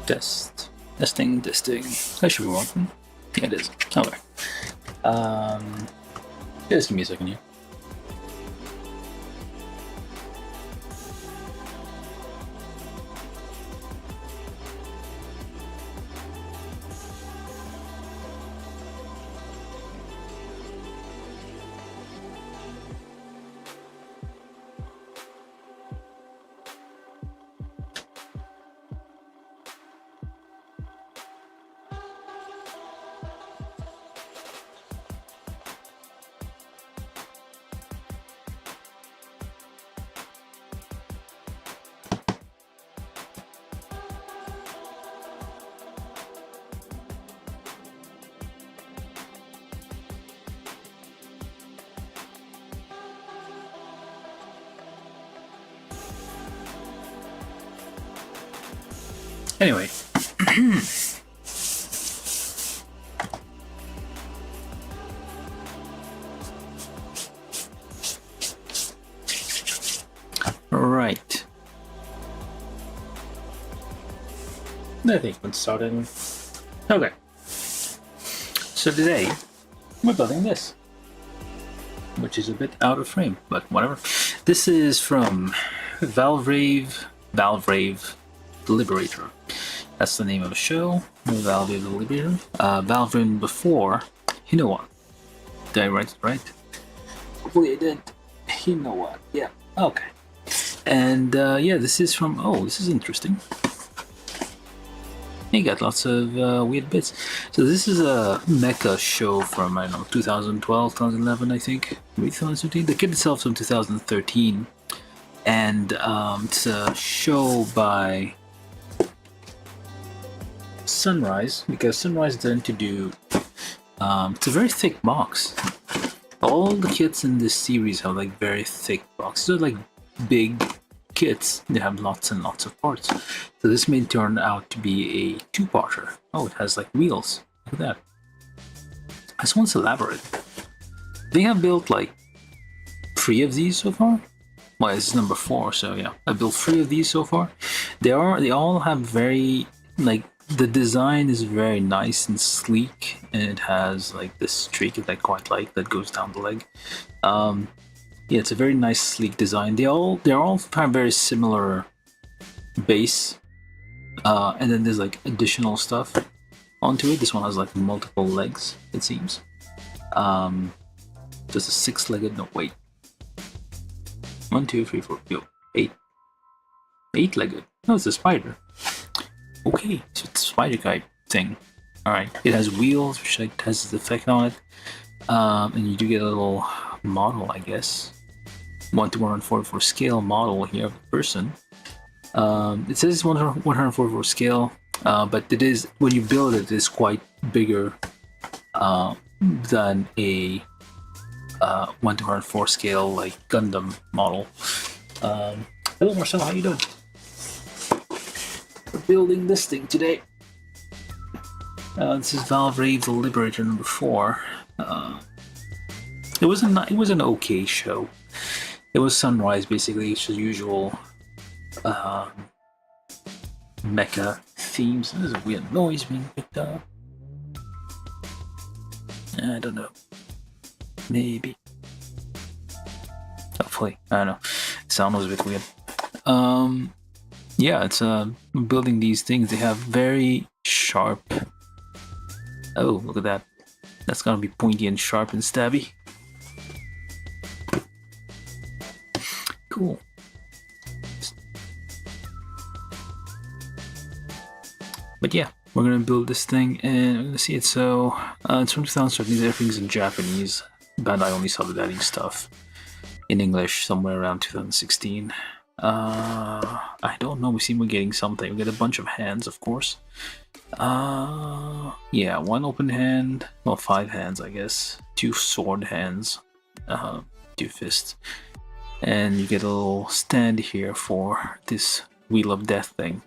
Testing. That should be working. Yeah, it is. Okay. Just give me a second here. Anyway. Right. I think we're starting. Okay. So today we're building this, which is a bit out of frame, but whatever. This is from Valvrave, Liberator. That's the name of the show. Valvrave the Liberator. Valvrave before Hinowa. Did I write it right? Hopefully I did. Hinowa. Yeah. Okay. And yeah, this is from. Oh, this is interesting. You got lots of weird bits. So this is a mecha show from, I don't know, 2012, 2011, I think. Maybe 2013. The kit itself is from 2013. And it's a show by Sunrise, because Sunrise tend to do... it's a very thick box. All the kits in this series have like very thick boxes. They're like big kits. They have lots and lots of parts. So this may turn out to be a two-parter. Oh, it has like wheels. Look at that. This one's elaborate. They have built like 3 of these so far. Well, this is number 4, so yeah. I built 3 of these so far. They all have very like, the design is very nice and sleek, and it has like this streak that I quite like that goes down the leg. Yeah, it's a very nice sleek design. They're all have very similar base, and then there's like additional stuff onto it. This one has like multiple legs, it seems. Just a 6-legged. No, wait. 1, 2, 3, 4, 8. 8-legged. No, it's a spider. Okay, so it's a spider type thing. Alright, it has wheels, which like has the effect on it. And you do get a little model, I guess. 1:144 scale model here of the person. It says it's 144 scale, but it is, when you build it, it's quite bigger than a 1:104 scale like Gundam model. Hello Marcel, how you doing? We're building this thing today. This is Valvrave the Liberator number 4. It was an okay show. It was Sunrise basically. It's the usual mecha themes. There's a weird noise being picked up. I don't know. Maybe. Hopefully. I don't know. The sound was a bit weird. Yeah, it's building these things. They have very sharp. Oh, look at that. That's gonna be pointy and sharp and stabby. Cool. But yeah, we're gonna build this thing and we're gonna see it. So it's from 2013. Everything's in Japanese. Bandai only started adding stuff in English somewhere around 2016. I don't know. We seem we're getting something. We get a bunch of hands, of course. Yeah, 1 open hand. Well, 5 hands, I guess. 2 sword hands. 2 fists. And you get a little stand here for this Wheel of Death thing.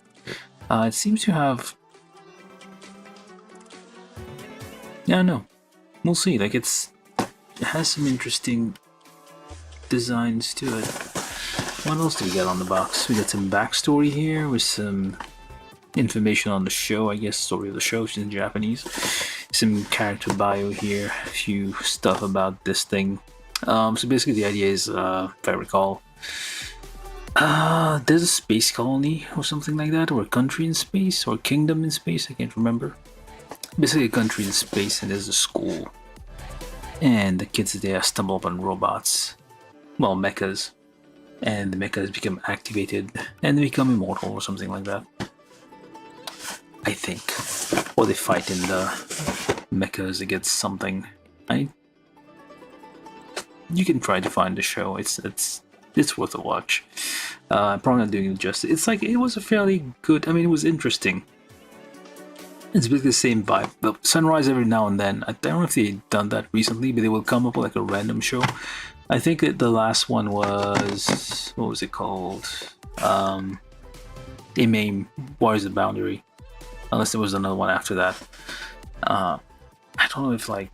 It seems to have... Yeah, no. We'll see. Like, it has some interesting designs to it. What else do we get on the box? We got some backstory here with some information on the show, I guess, story of the show, which is in Japanese. Some character bio here, a few stuff about this thing. So basically the idea is, if I recall, there's a space colony or something like that, or a country in space, or a kingdom in space, I can't remember. Basically a country in space, and there's a school. And the kids there stumble upon robots, well, mechas. And the mechas become activated and they become immortal or something like that, I think. Or they fight in the mechas against something. You can try to find the show. It's worth a watch. I'm probably not doing it justice. It's like, it was a fairly good, I mean, it was interesting. It's basically the same vibe. But Sunrise every now and then, I don't know if they've done that recently, but they will come up with like a random show. I think that the last one was, what was it called? Maim, Wars the Boundary. Unless there was another one after that. I don't know if like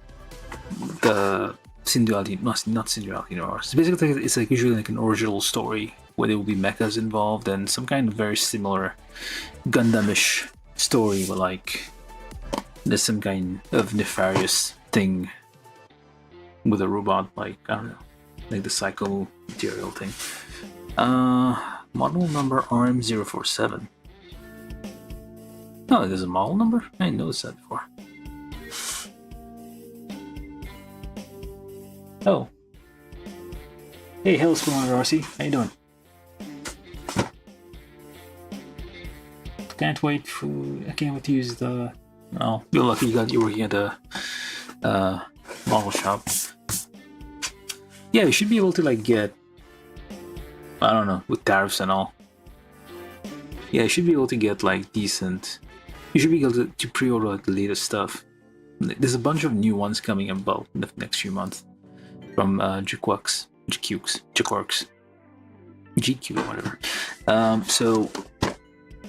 the Sinduality, not Sinduality, no. It's basically, it's like usually like an original story where there will be mechas involved and some kind of very similar Gundamish story where like there's some kind of nefarious thing with a robot, like, I don't know, like the psycho material thing. Model number RM047. Oh, there's a model number? I didn't notice that before. Oh. Hey, how's going on, Rossi? How you doing? I can't wait to use the... Oh, you're lucky you're working at a model shop. Yeah, you should be able to like get... I don't know, with tariffs and all. Yeah, you should be able to get like decent... You should be able to pre-order like the latest stuff. There's a bunch of new ones coming about in the next few months. From GQuarks, GQ, whatever. So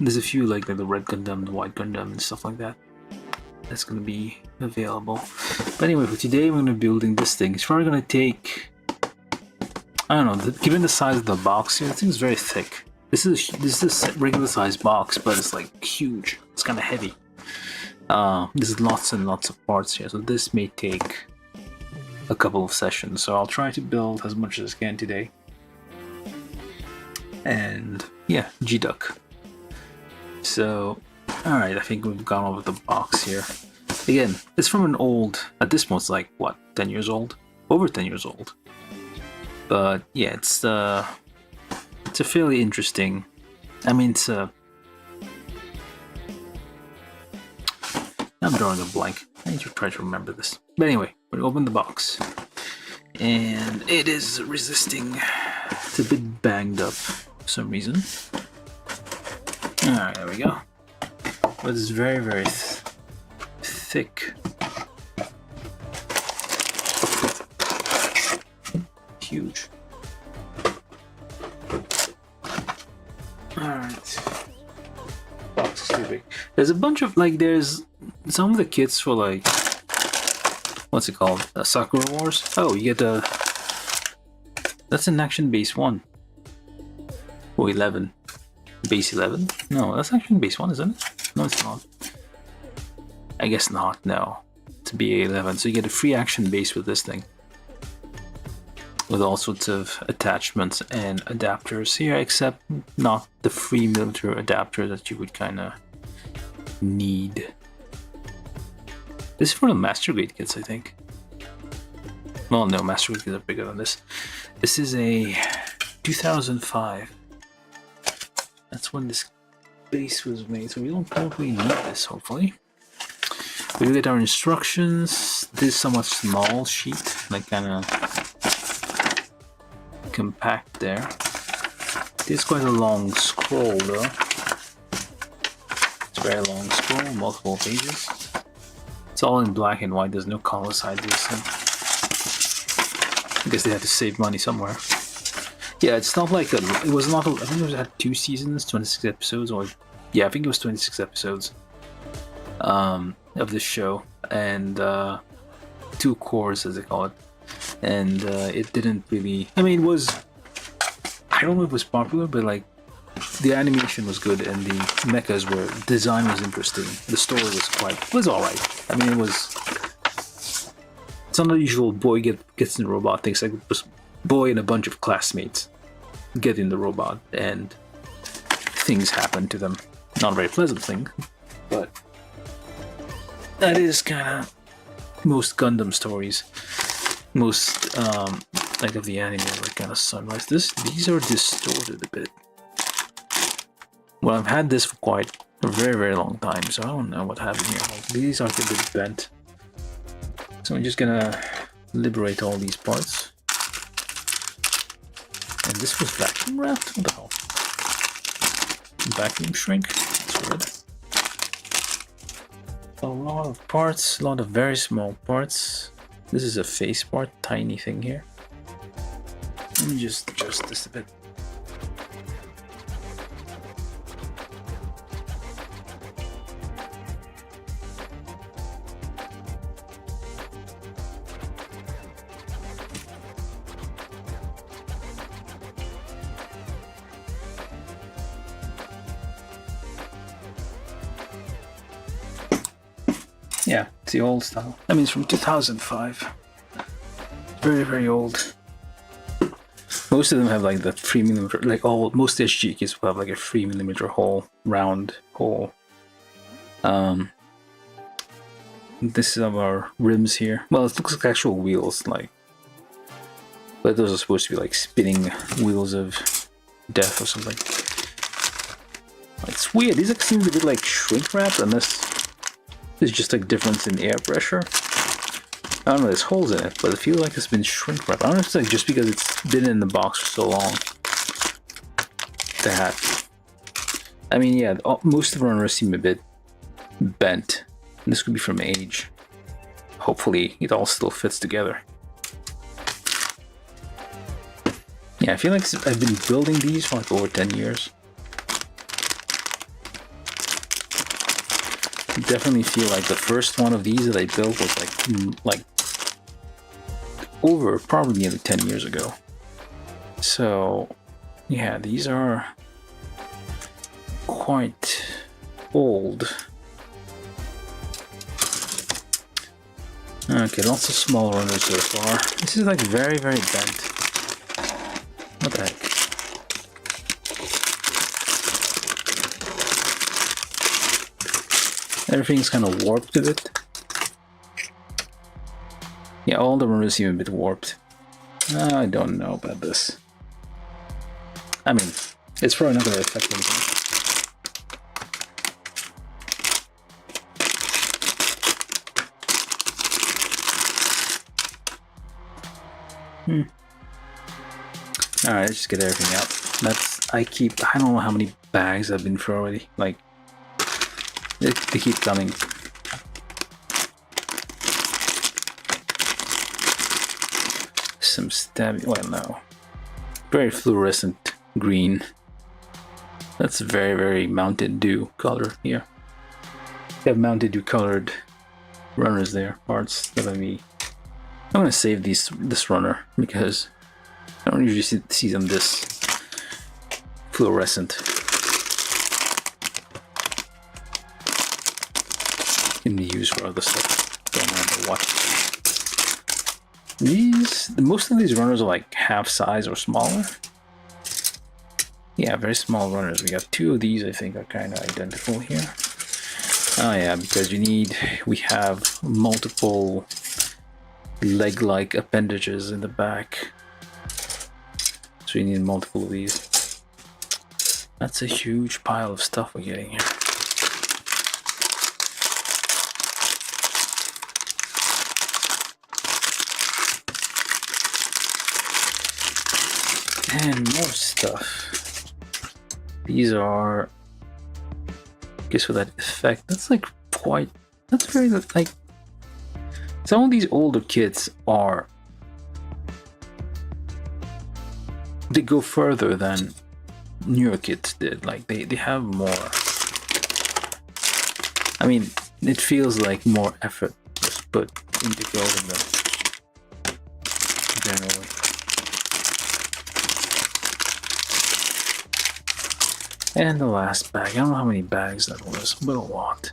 there's a few like the Red Gundam, the White Gundam, and stuff like that. That's gonna be available. But anyway, for today we're gonna be building this thing. It's probably gonna take, I don't know. Given the size of the box here, the thing's very thick. This is a regular size box, but it's like huge. It's kind of heavy. There's lots and lots of parts here, so this may take a couple of sessions, so I'll try to build as much as I can today. And yeah, G-Duck. So, alright, I think we've gone over the box here. Again, it's from an old, at this point it's like, what, 10 years old? Over 10 years old. But yeah, it's a fairly interesting, I mean, I'm drawing a blank. I need to try to remember this. But anyway, we open the box. And it is resisting. It's a bit banged up for some reason. Alright, there we go. But it's very, very thick. Huge. Alright. Box is too big. There's a bunch of, like, there's some of the kits for, like, what's it called? Sakura Wars? Oh, you get a... That's an action base 1. Or 11. Base 11? No, that's action base 1, isn't it? No, it's not. I guess not, no. It's BA11, so you get a free action base with this thing. With all sorts of attachments and adapters here, except not the free military adapter that you would kind of need. This is for the Master Grade kits, I think. Well, no, Master Grade kits are bigger than this. This is a 2005. That's when this base was made, so we don't probably need this, hopefully. We get our instructions. This is somewhat small sheet, like kind of compact there. It's quite a long scroll, though. It's a very long scroll, multiple pages. It's all in black and white. There's no color side to this thing. I guess they had to save money somewhere. Yeah, it's not like it was not. I think it had 2 seasons, 26 episodes, or yeah, I think it was 26 episodes of this show, and 2 cores, as they call it. And it didn't really. I mean, it was. I don't know if it was popular, but like the animation was good, and the mechas were. Design was interesting. The story was all right. I mean, it was. It's not unusual. Boy gets in the robot. Things like it was boy and a bunch of classmates get in the robot, and things happen to them. Not a very pleasant thing, but that is kind of most Gundam stories. Most like of the anime, like kind of sunrise. These are distorted a bit. Well, I've had this for quite a very, very long time, so I don't know what happened here. Like, these are a bit bent. So I'm just gonna liberate all these parts. And this was vacuum wrapped? What the hell? Vacuum shrink? That's weird. A lot of parts, a lot of very small parts. This is a face part, tiny thing here. Let me just adjust this a bit. Yeah, it's the old style. I mean, it's from 2005. Very, very old. Most of them have like that 3mm, like most SG kits will have like a 3mm hole, round hole. This is our rims here. Well, it looks like actual wheels, like, but those are supposed to be like spinning wheels of death or something. It's weird. These like seem a bit like shrink wrapped, unless there's just like difference in air pressure. I don't know. There's holes in it, but it feels like it's been shrink wrapped. I don't know if it's like just because it's been in the box for so long. The hat. I mean, yeah, most of the runners seem a bit bent. This could be from age. Hopefully, it all still fits together. Yeah, I feel like I've been building these for like over 10 years. I definitely feel like the first one of these that I built was like over probably nearly 10 years ago. So, yeah, these are quite old. Okay, lots of small runners so far. This is like very, very bent. What the heck? Everything's kind of warped a bit. Yeah, all the runners seem a bit warped. I don't know about this. I mean, it's probably not going to affect anything. Alright, let's just get everything out. I don't know how many bags I've been through already. Like, they keep coming. Some stab, well, no. Very fluorescent green. That's very, very Mountain Dew color here. They have Mountain Dew colored runners there, parts that I'm gonna save this runner because I don't usually see them this fluorescent. Can be used for other stuff. Don't remember what. Most of these runners are like half size or smaller. Yeah, very small runners. We got two of these I think are kind of identical here. Oh yeah, because we have multiple leg-like appendages in the back. So you need multiple of these. That's a huge pile of stuff we're getting here. And more stuff. These are, I guess, for that effect. That's like quite. That's very like. Some of these older kits are. They go further than newer kits did. Like they have more. I mean, it feels like more effort was put into building them. Generally. And the last bag. I don't know how many bags that was, but a lot.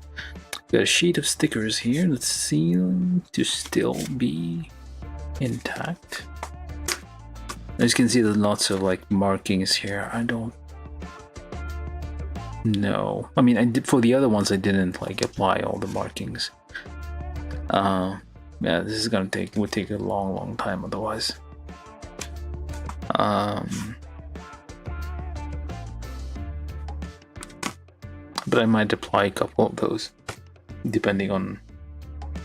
Got a sheet of stickers here that seem to still be intact. As you can see, there's lots of like markings here. I don't know. I mean, I did for the other ones. I didn't like apply all the markings. Yeah, this is gonna would take a long time otherwise. But I might apply a couple of those, depending on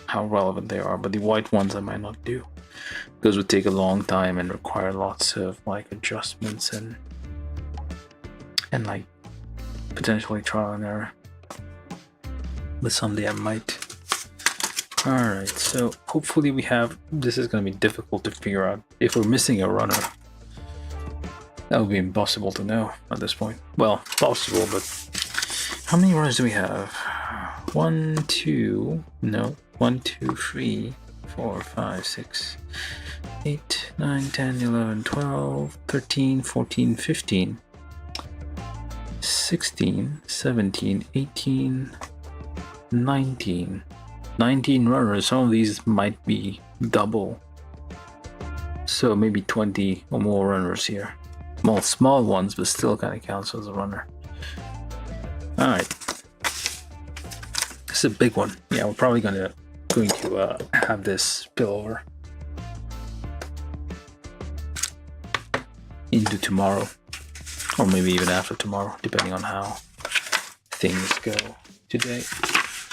how relevant they are. But the white ones I might not do. Those would take a long time and require lots of like adjustments and like potentially trial and error. But someday I might. Alright, so hopefully we have. This is going to be difficult to figure out. If we're missing a runner, that would be impossible to know at this point. Well, possible, but how many runners do we have? 1, 2, 3, 4, 5, 6, 8, 9, 10, 11, 12, 13, 14, 15, 16, 17, 18, 19. 19 runners. Some of these might be double. So maybe 20 or more runners here. Well, small ones, but still kind of counts as a runner. Alright. This is a big one. Yeah, we're probably going to have this spill over into tomorrow, or maybe even after tomorrow, depending on how things go today.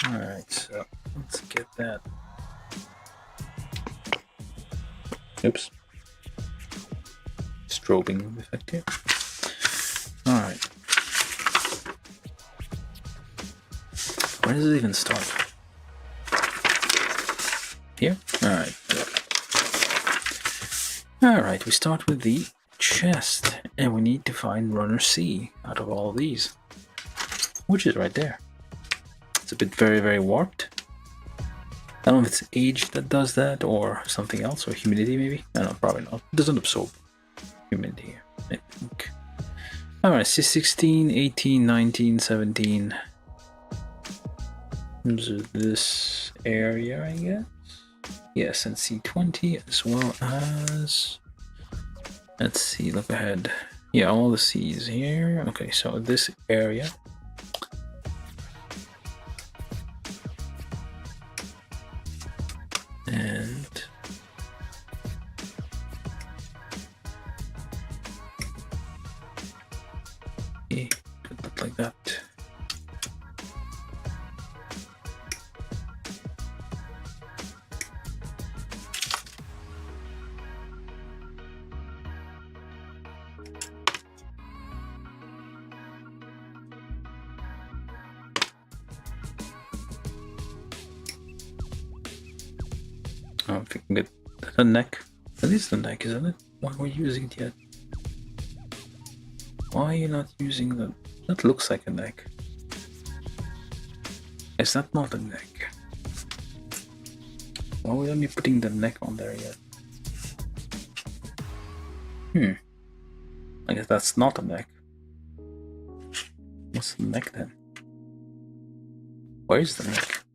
All right, so let's get that. Oops. Strobing effect here. All right. Where does it even start? Here? All right. All right, we start with the chest, and we need to find runner C out of all of these, which is right there. It's a bit very, very warped. I don't know if it's age that does that or something else, or humidity maybe. I don't know, probably not. It doesn't absorb humidity, I think. Alright, C16, 18, 19, 17. This area, I guess. Yes, and C20 as well as... Let's see, look ahead. Yeah, all the C's here. Okay, so this area. And it could look like that. I don't think we can get the neck. That is the neck, isn't it? Why are we using it yet? Why are you not using the... That looks like a neck. Is that not a neck? Why would I be putting the neck on there yet? I guess that's not a neck. What's the neck then? Where is the neck?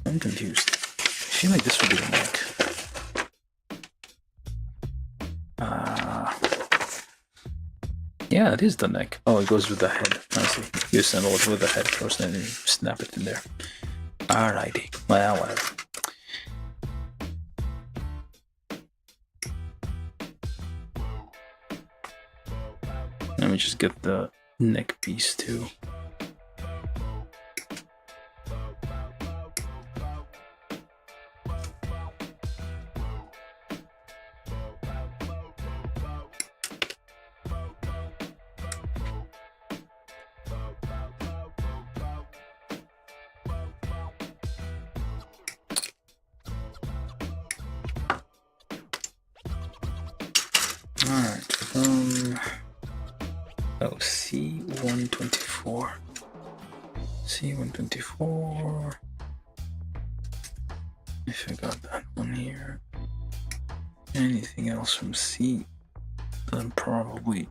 I'm confused. I feel like this would be the neck. Yeah, it is the neck. Oh, it goes with the head. I see. You assemble it with the head first, and then you snap it in there. Alrighty. Well, whatever. Let me just get the neck piece too. C124. C124. If I got that one here. Anything else from C that I'm probably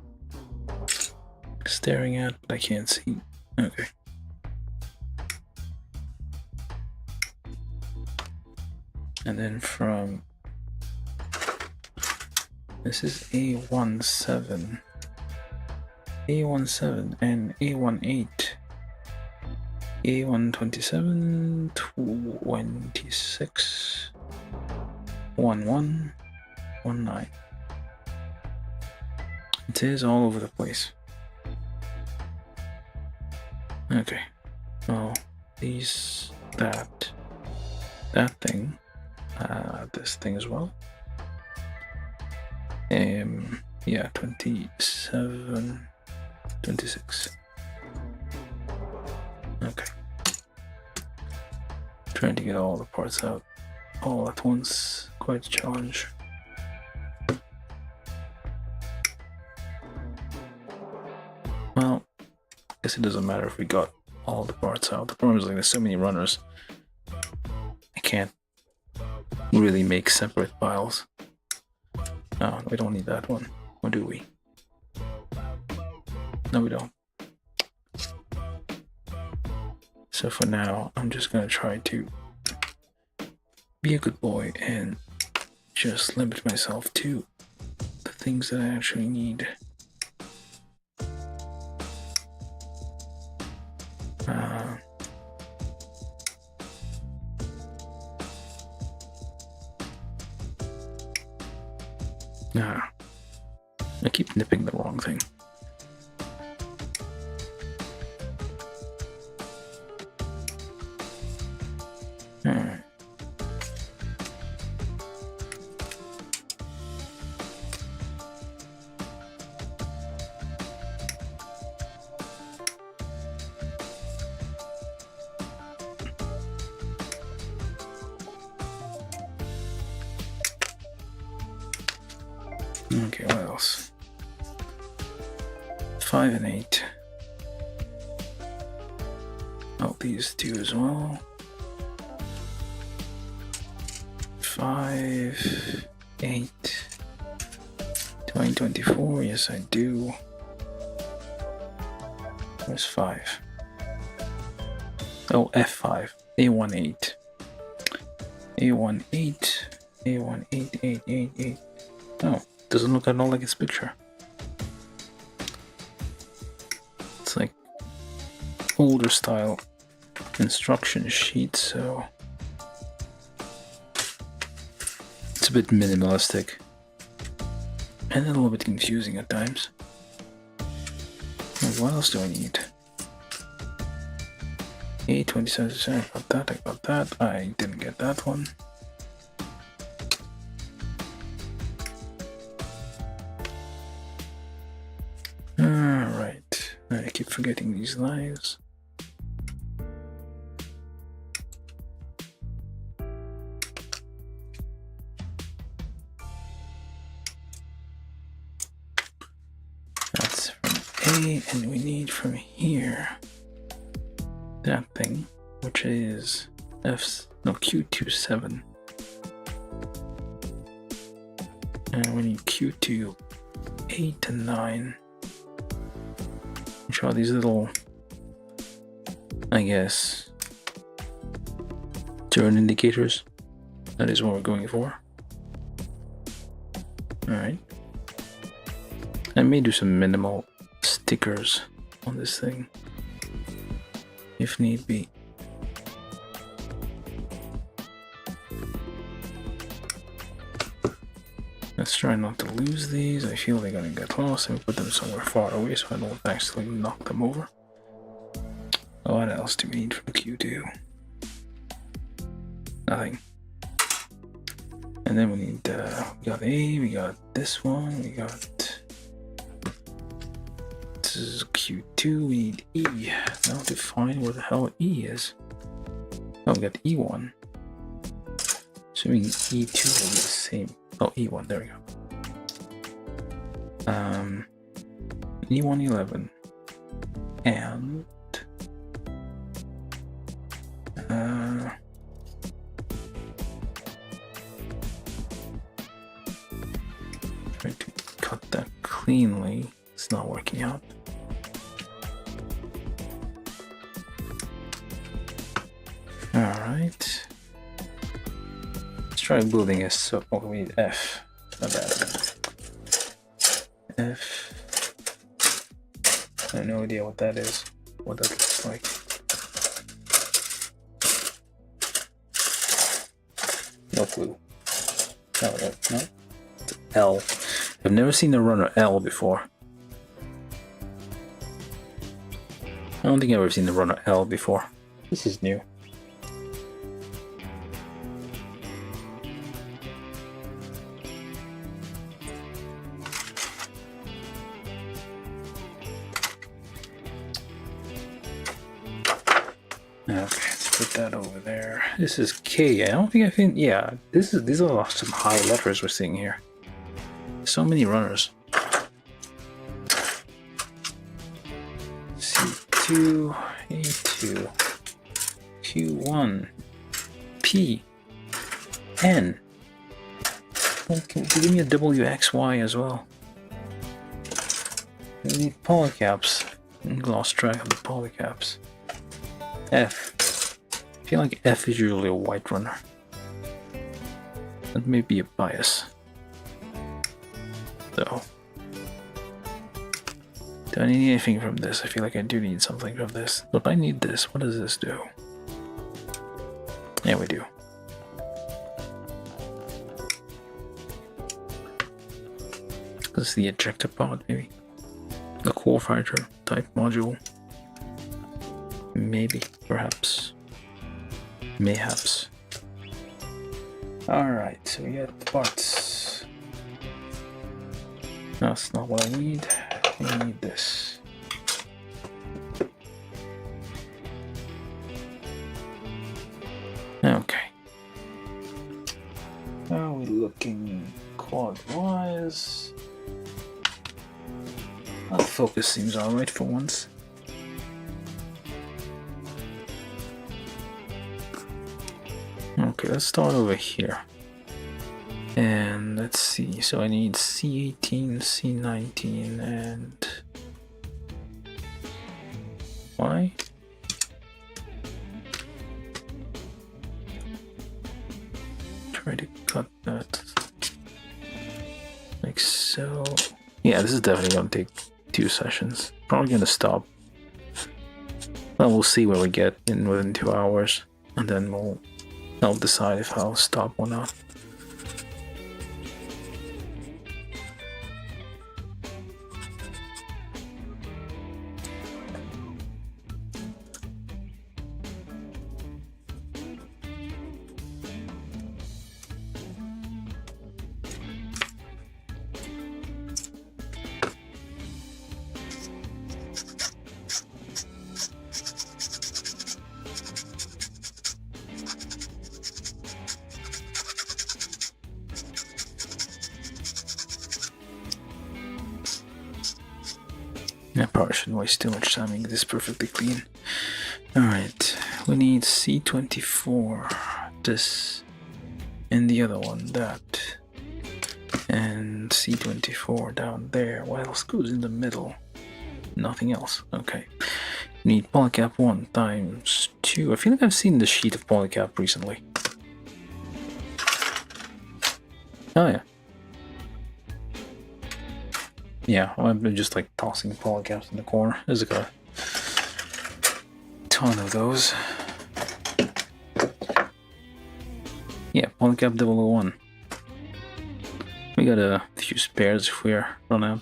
staring at, but I can't see. Okay. And then from this is A17. A17 and A18. A127, 26, 11, 19. It is all over the place. Okay. Oh, these, that thing, this thing as well. Yeah, 27, 26. Okay. Trying to get all the parts out all at once, quite a challenge. Well, I guess it doesn't matter if we got all the parts out. The problem is, like, there's so many runners, I can't really make separate files. No, we don't need that one. Or do we? No, we don't. So for now, I'm just gonna try to be a good boy and just limit myself to the things that I actually need. Ah, I keep nipping the wrong thing. Alright. Okay, what else? 5 and 8. Oh, these two as well. 5, 8. 2024, yes I do. Where's 5? Oh, F5. A18. A18. A18888. Oh, doesn't look at all like its picture. It's like older style instruction sheet, so it's a bit minimalistic and a little bit confusing at times. What else do I need? A27%, I got that, I didn't get that one. Alright, I keep forgetting these lives. That's from A, and we need from here that thing, which is Q27. And we need Q2 8 and 9. Which are these little, I guess, turn indicators. That is what we're going for. Alright. I may do some minimal stickers on this thing, if need be. Let's try not to lose these. I feel they're gonna get lost, and we put them somewhere far away so I don't actually knock them over. What else do we need from Q2? Nothing. And then we need, we got A, we got this one, we got, this is Q2, we need E. Now to find where the hell E is. Oh, we got E1. Assuming E2 will be the same. Oh, E1, there we go. E111 and try to cut that cleanly. It's not working out. All right. Let's try building a oh, we need F. Not bad. F. I have no idea what that is. What that looks like. No clue. No, no. It's L. I've never seen a runner L before. I don't think I've ever seen the runner L before. This is new. Okay, let's put that over there. This is K. I don't think I can. Yeah, these are some high letters we're seeing here. So many runners. C2, A2, Q1, P, N. Well, can you give me a WXY as well? We need polycaps. I lost track of the polycaps. F. I feel like F is usually a white runner. That may be a bias. So, do I need anything from this? I feel like I do need something from this. But if I need this, what does this do? Yeah, we do. This is the ejector pod, maybe. The core fighter type module. Maybe, perhaps. Mayhaps. Alright, so we get the parts. That's not what I need. I need this. Okay. How are we looking quad-wise? The focus seems alright for once. Okay, let's start over here. And let's see, so I need C18, C19, and... why? Try to cut that. Like so. Yeah, this is definitely gonna take 2 sessions. Probably gonna stop. Well, we'll see where we get in within 2 hours. And then I'll decide if I'll stop or not. I probably shouldn't waste too much time making this perfectly clean. Alright, we need C24, this, and the other one, that, and C24 down there. What else goes in the middle? Nothing else. Okay. We need polycap 1 times 2. I feel like I've seen the sheet of polycap recently. Oh yeah. Yeah, I've been just like tossing polycaps in the corner. There's like a ton of those. Yeah, polycap 001. We got a few spares if we're run out.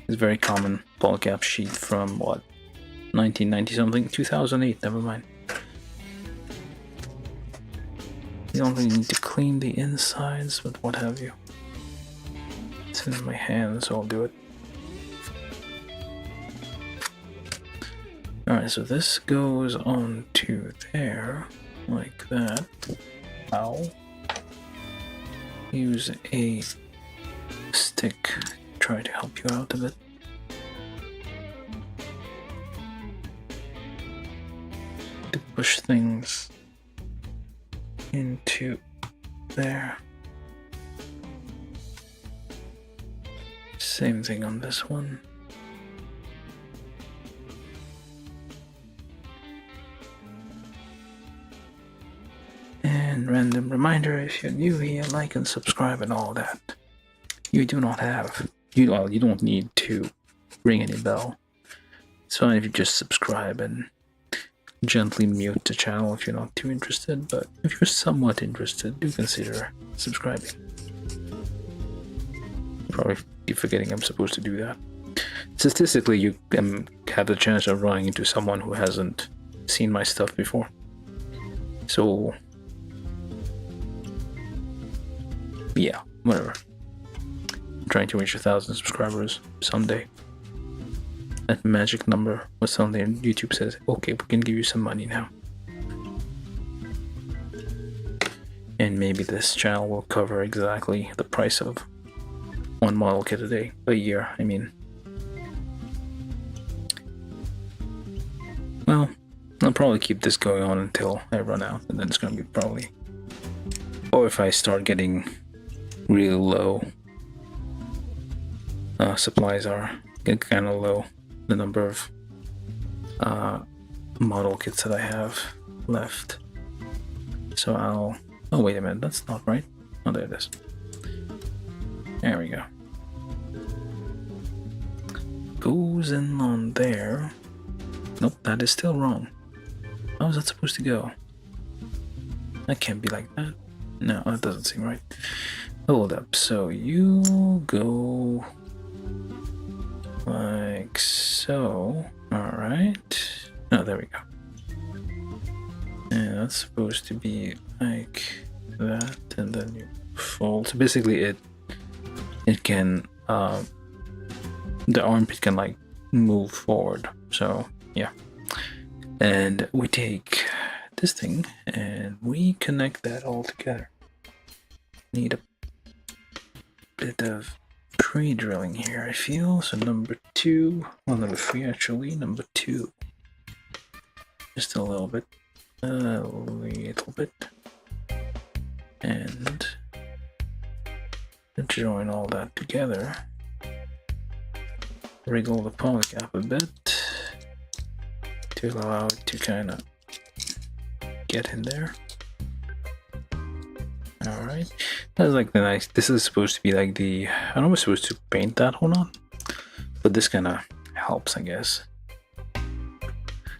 It's a very common polycap sheet from what? 1990 something? 2008, never mind. You don't really need to clean the insides, but what have you. It's in my hand, so I'll do it. Alright, so this goes on to there, like that. Ow. Use a stick, try to help you out a bit. To push things into there. Same thing on this one. And random reminder, if you're new here, like and subscribe and all that. You do not have, you don't need to ring any bell. It's fine if you just subscribe and gently mute the channel if you're not too interested, but if you're somewhat interested, do consider subscribing. Probably keep forgetting I'm supposed to do that. Statistically, you have the chance of running into someone who hasn't seen my stuff before. So, yeah, whatever. I'm trying to reach 1,000 subscribers someday. That magic number was something YouTube says, okay, we can give you some money now. And maybe this channel will cover exactly the price of one model kit a year, I mean. Well, I'll probably keep this going on until I run out, and then it's gonna be probably, or if I start getting really low, supplies are getting kind of low, the number of model kits that I have left. So I'll, oh wait a minute, that's not right. Oh, there it is. There we go. Goes in on there. Nope, that is still wrong. How is that supposed to go? That can't be like that. No, that doesn't seem right. Hold up, so you go like so. Alright. Oh, there we go. And that's supposed to be like that, and then you fold. So basically it can the armpit can like move forward. So yeah. And we take this thing and we connect that all together. Need a bit of pre-drilling here, I feel. So number 2, well, number 3 actually, number 2. Just a little bit. And join all that together. Wriggle the poly cap a bit to allow it to kind of get in there. Alright, that's like the nice. This is supposed to be like the. I don't know if I'm supposed to paint that or not, but this kind of helps, I guess.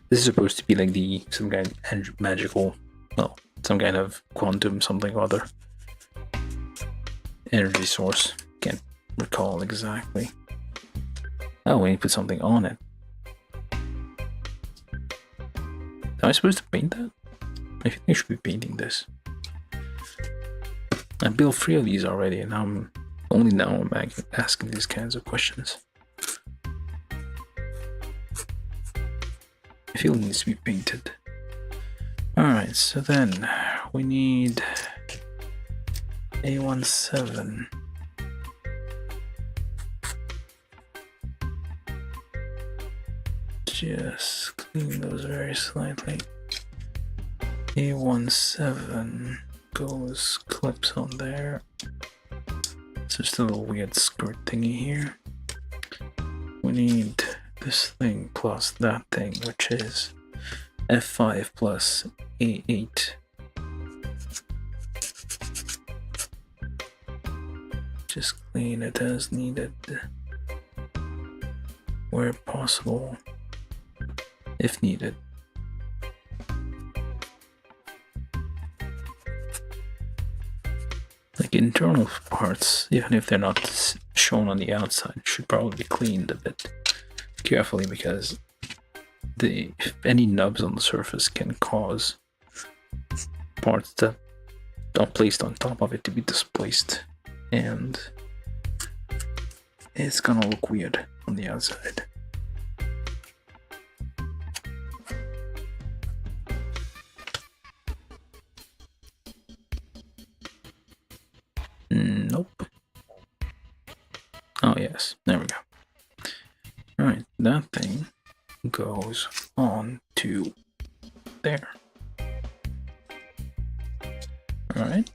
This is supposed to be like the some kind of magical, well, some kind of quantum something or other energy source. Can't recall exactly. Oh, we need to put something on it. Am I supposed to paint that? I think I should be painting this. I built 3 of these already, and I'm asking these kinds of questions. I feel it needs to be painted. Alright, so then we need A17. Just clean those very slightly. A17 goes clips on there. It's just a little weird skirt thingy here. We need this thing plus that thing, which is F5 plus A8. Just clean it as needed, where possible, if needed. Like internal parts, even if they're not shown on the outside, should probably be cleaned a bit carefully, because any nubs on the surface can cause parts that are placed on top of it to be displaced, and it's gonna look weird on the outside. Nope. Oh yes, there we go. Alright, that thing goes on to there. Alright.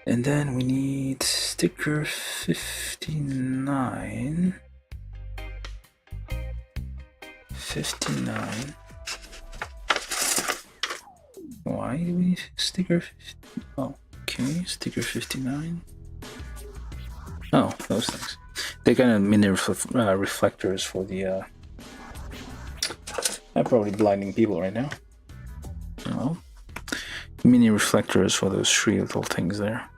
And then we need sticker 59. 59. Why do we need sticker 50? Oh, okay, sticker 59. Oh, those things. They're kind of mini reflectors for the. I'm probably blinding people right now. Oh, mini reflectors for those 3 little things there.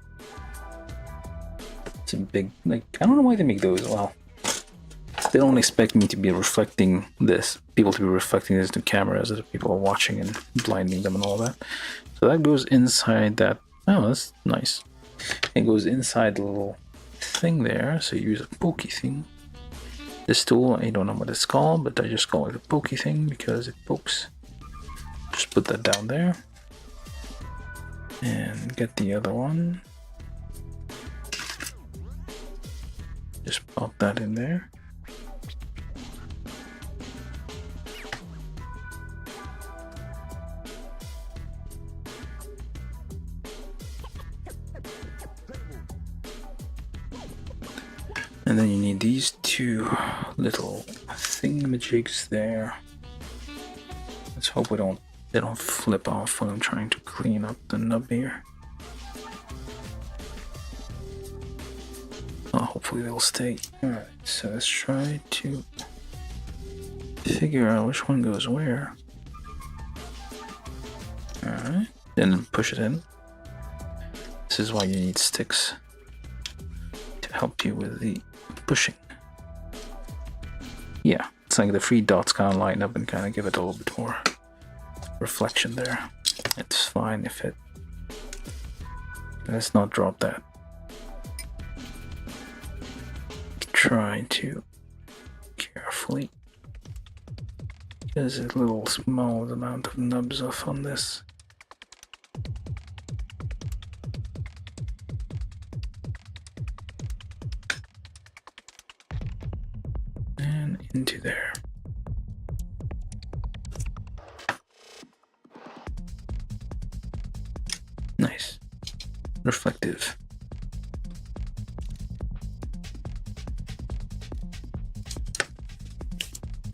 It's a big, like, I don't know why they make those. Well, they don't expect me to be reflecting this, people to be reflecting this to cameras as people are watching and blinding them and all that. So that goes inside that. Oh, that's nice. It goes inside the little thing there, so you use a pokey thing. This tool, I don't know what it's called, but I just call it a pokey thing because it pokes. Just put that down there and get the other one. Just pop that in there. And then you need these 2 little thingamajigs there. Let's hope they don't flip off when I'm trying to clean up the nub here. Oh, hopefully they'll stay. Alright, so let's try to figure out which one goes where. Alright, then push it in. this is why you need sticks to help you with the pushing. Yeah, it's like the 3 dots kind of line up and kind of give it a little bit more reflection there. It's fine if it... Let's not drop that. Try to carefully, there's a little small amount of nubs off on this. And into there. Nice. Reflective.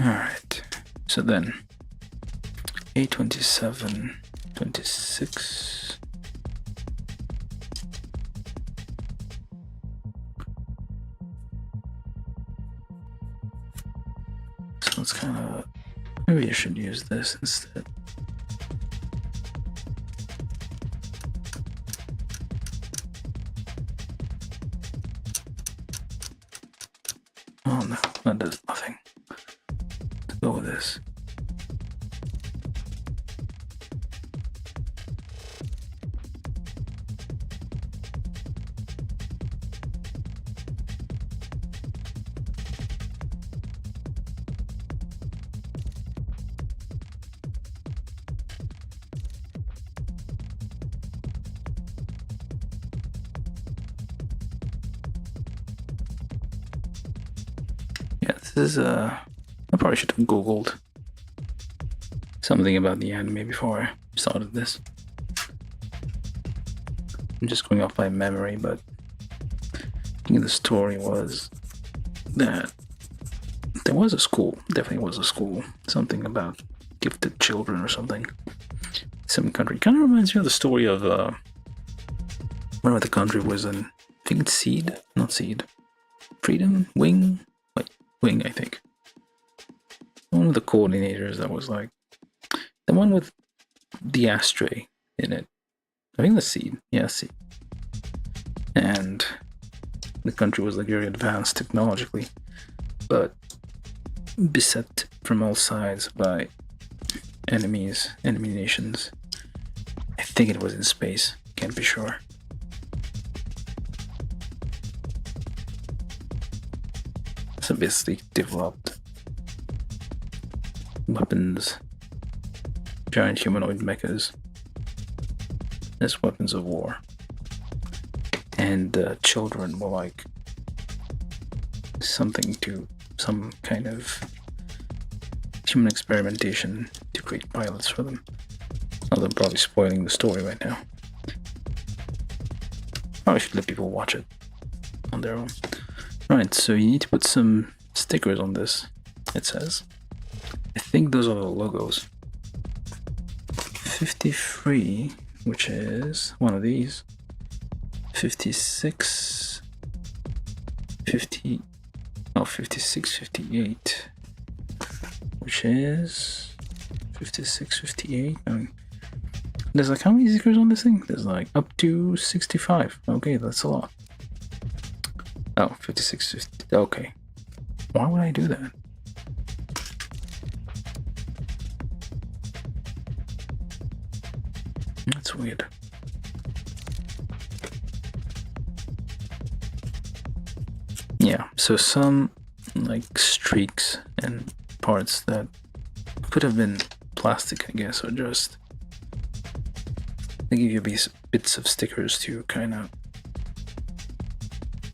Alright, so then A27, 26. So it's kind of, maybe I should use this instead. Oh no, that does nothing. Let's go with this. Yeah, this is I probably should have Googled something about the anime before I started this. I'm just going off by memory, but I think the story was that there was a school, definitely was a school, something about gifted children or something. Some country, kind of reminds me of the story of, whatever the country was in, I think it's Seed, not Seed, Freedom, Wing, I think. One of the coordinators that was like, the one with the ashtray in it. I think the Seed, yeah, Seed. And the country was like very advanced technologically, but beset from all sides by enemy nations. I think it was in space, can't be sure. So basically developed weapons, giant humanoid mechas as weapons of war. And children were like some kind of human experimentation to create pilots for them. Although I'm probably spoiling the story right now. Probably should let people watch it on their own. Right, so you need to put some stickers on this, it says. I think those are the logos. 53, which is one of these. 56, 50, oh, 56, 58, which is 56, 58. I mean, there's like, how many stickers on this thing? There's like up to 65. Okay, that's a lot. Oh, 56, 50. Okay. Why would I do that? That's weird. Yeah, so some like streaks and parts that could have been plastic, I guess, or just they give you these bits of stickers to kind of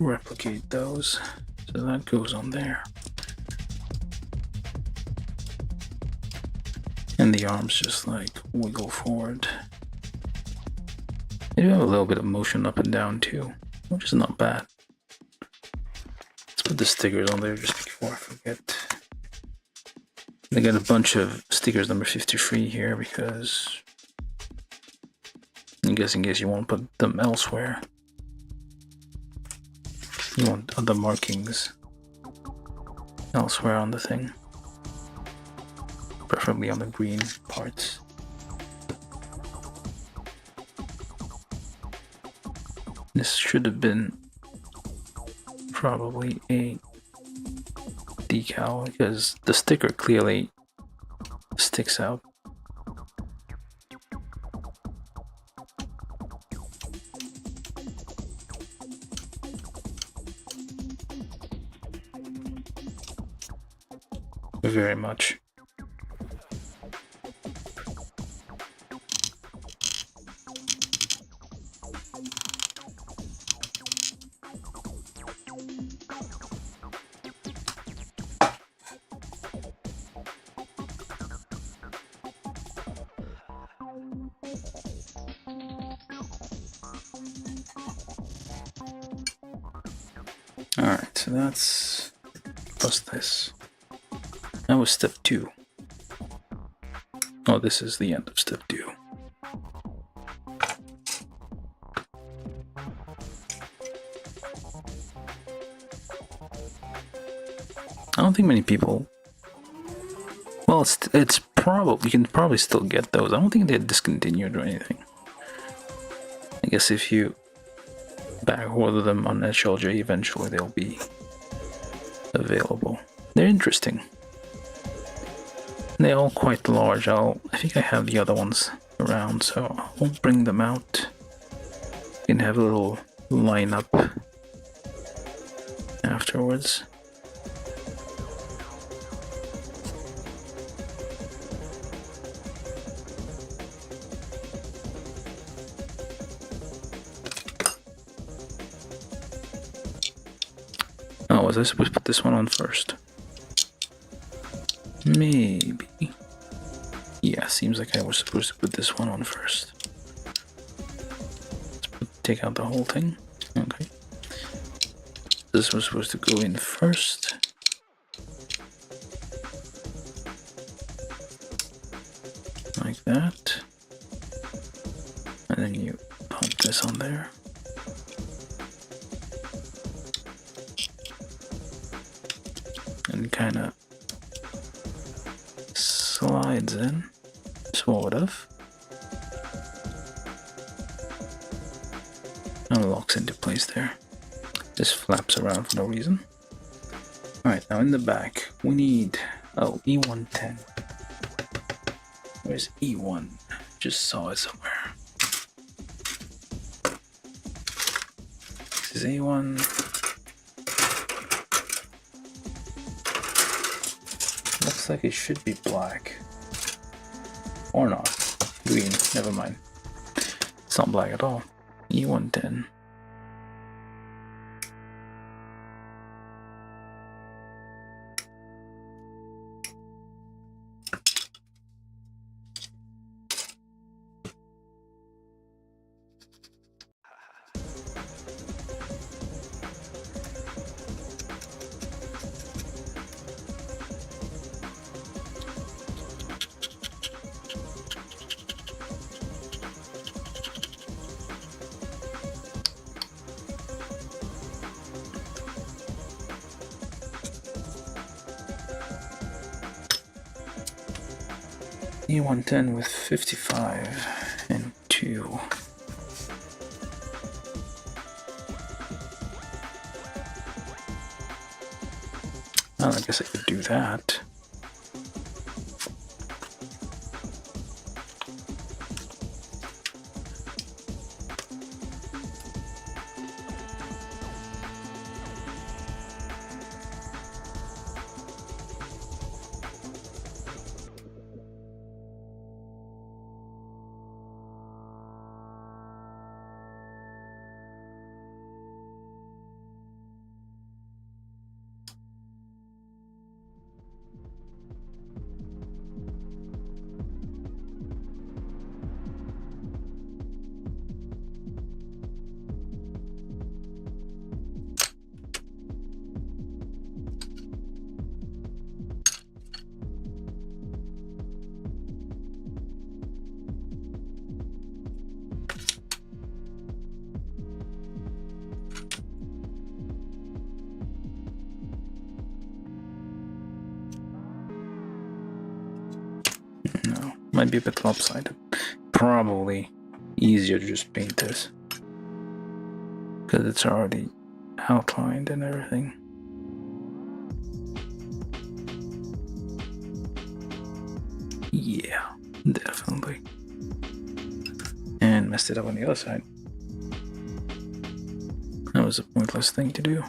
replicate those. So that goes on there. And the arms just like wiggle forward. They do have a little bit of motion up and down too, which is not bad. Let's put the stickers on there just before I forget. I got a bunch of stickers number 53 here because I guess in case you want to put them elsewhere. You want other markings elsewhere on the thing. Preferably on the green parts. This should have been probably a decal because the sticker clearly sticks out. Very much. Alright, so that's plus this. That was step 2. Oh, this is the end of step 2. I don't think many people... Well, it's probably... You can probably still get those. I don't think they're discontinued or anything. I guess if you back order them on HLJ, eventually they'll be available. They're interesting. They're all quite large. I think I have the other ones around, so I'll bring them out. You can have a little lineup afterwards. Oh, was I supposed to put this one on first? Maybe. Yeah, seems like I was supposed to put this one on first. Take out the whole thing. Okay. This was supposed to go in first. Like that. And then you pump this on there. And kind of slides in, sort of, and locks into place there. This flaps around for no reason. Alright, now in the back, we need, oh, E110. Where's E1? Just saw it somewhere. This is A1. Looks like it should be black. Or not. Green, never mind. It's not black at all. E110. E110 with 55 and 2. Well, I guess I could do that. No, might be a bit lopsided. Probably easier to just paint this. because it's already outlined and everything. Yeah, definitely. And messed it up on the other side. That was a pointless thing to do.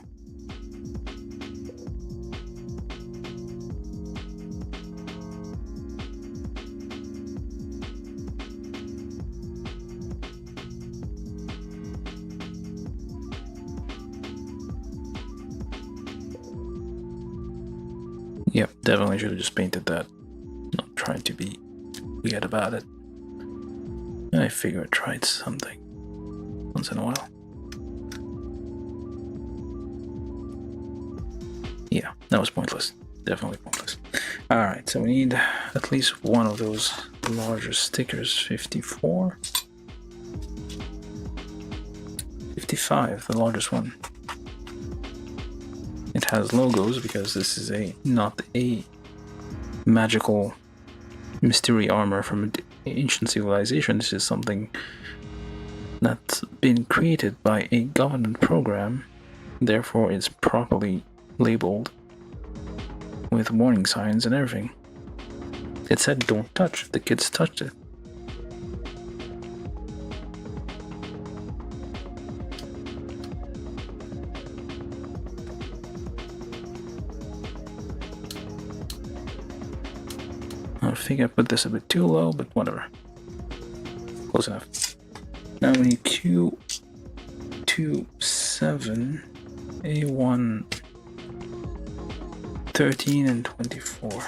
Yep, definitely should have just painted that. Not trying to be weird about it. I figure I tried something once in a while. Yeah, that was pointless. Definitely pointless. Alright, so we need at least one of those larger stickers. 54? 55, the largest one. It has logos because this is not a magical mystery armor from ancient civilization. This is something that's been created by a government program, therefore it's properly labeled with warning signs and everything. It said don't touch. The kids touched it. I think I put this a bit too low, but whatever. Close enough. Now we need Q27, A1, 13, and 24.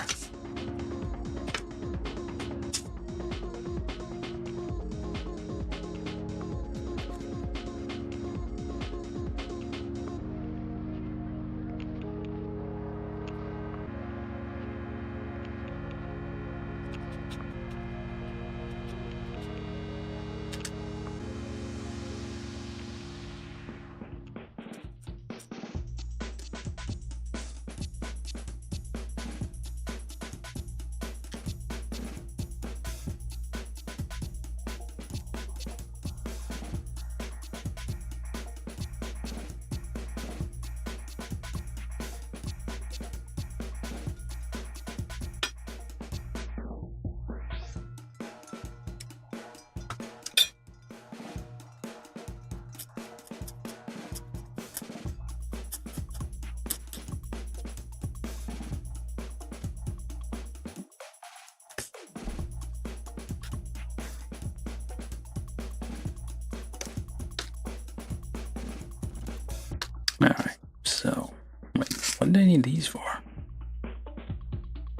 Alright, so what do I need these for?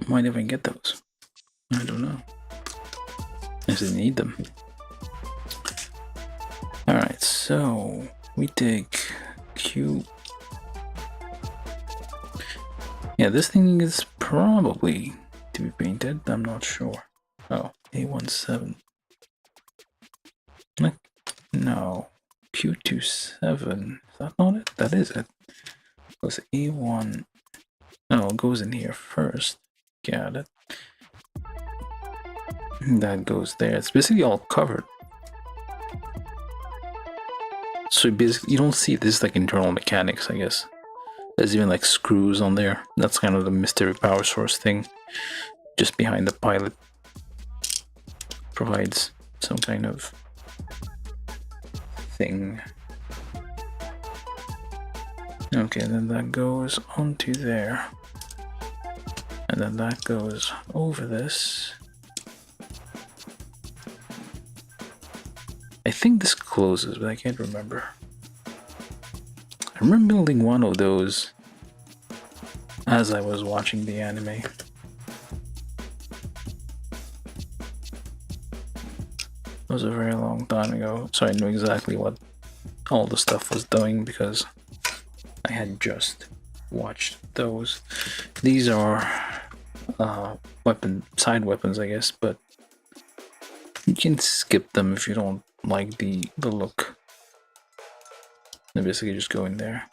Might even get those. I don't know. I just need them. Alright, so we take Q. Yeah, this thing is probably to be painted. I'm not sure. Oh, A17. No. Q27. Is that not it? That is it. It was A1. No, it goes in here first. Got it. That goes there. It's basically all covered. So basically, you don't see this like internal mechanics, I guess. There's even like screws on there. That's kind of the mystery power source thing. Just behind the pilot. Provides some kind of thing. Okay, then that goes onto there. And then that goes over this. I think this closes, but I can't remember. I remember building one of those as I was watching the anime. It was a very long time ago, so I knew exactly what all the stuff was doing because I had just watched those. These are side weapons, I guess, but you can skip them if you don't like the look. They basically just go in there.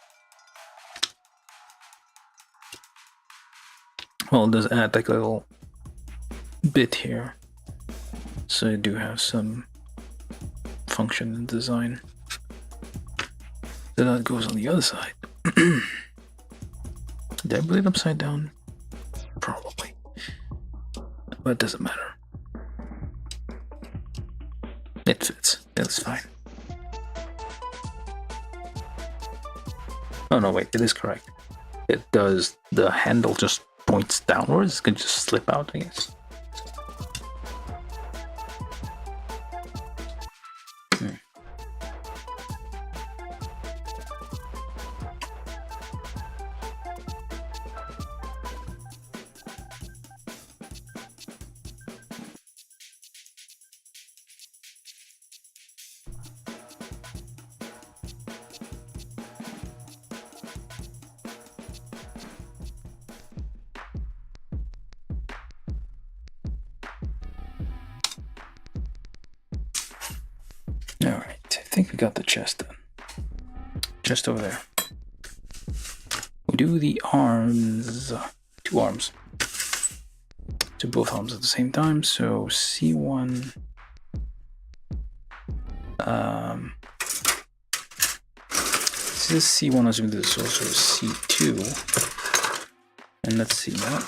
Well, it does add like a little bit here, so I do have some function and design. Then that goes on the other side. Did I put it upside down? Probably. But it doesn't matter. It fits. That's fine. Oh no, wait, it is correct. It does. The handle just points downwards. It can just slip out, I guess. Alright, I think we got the chest done. Chest over there. We do the arms. 2 arms. Do both arms at the same time, so C1. This is C1, assuming this is also C2. And let's see that.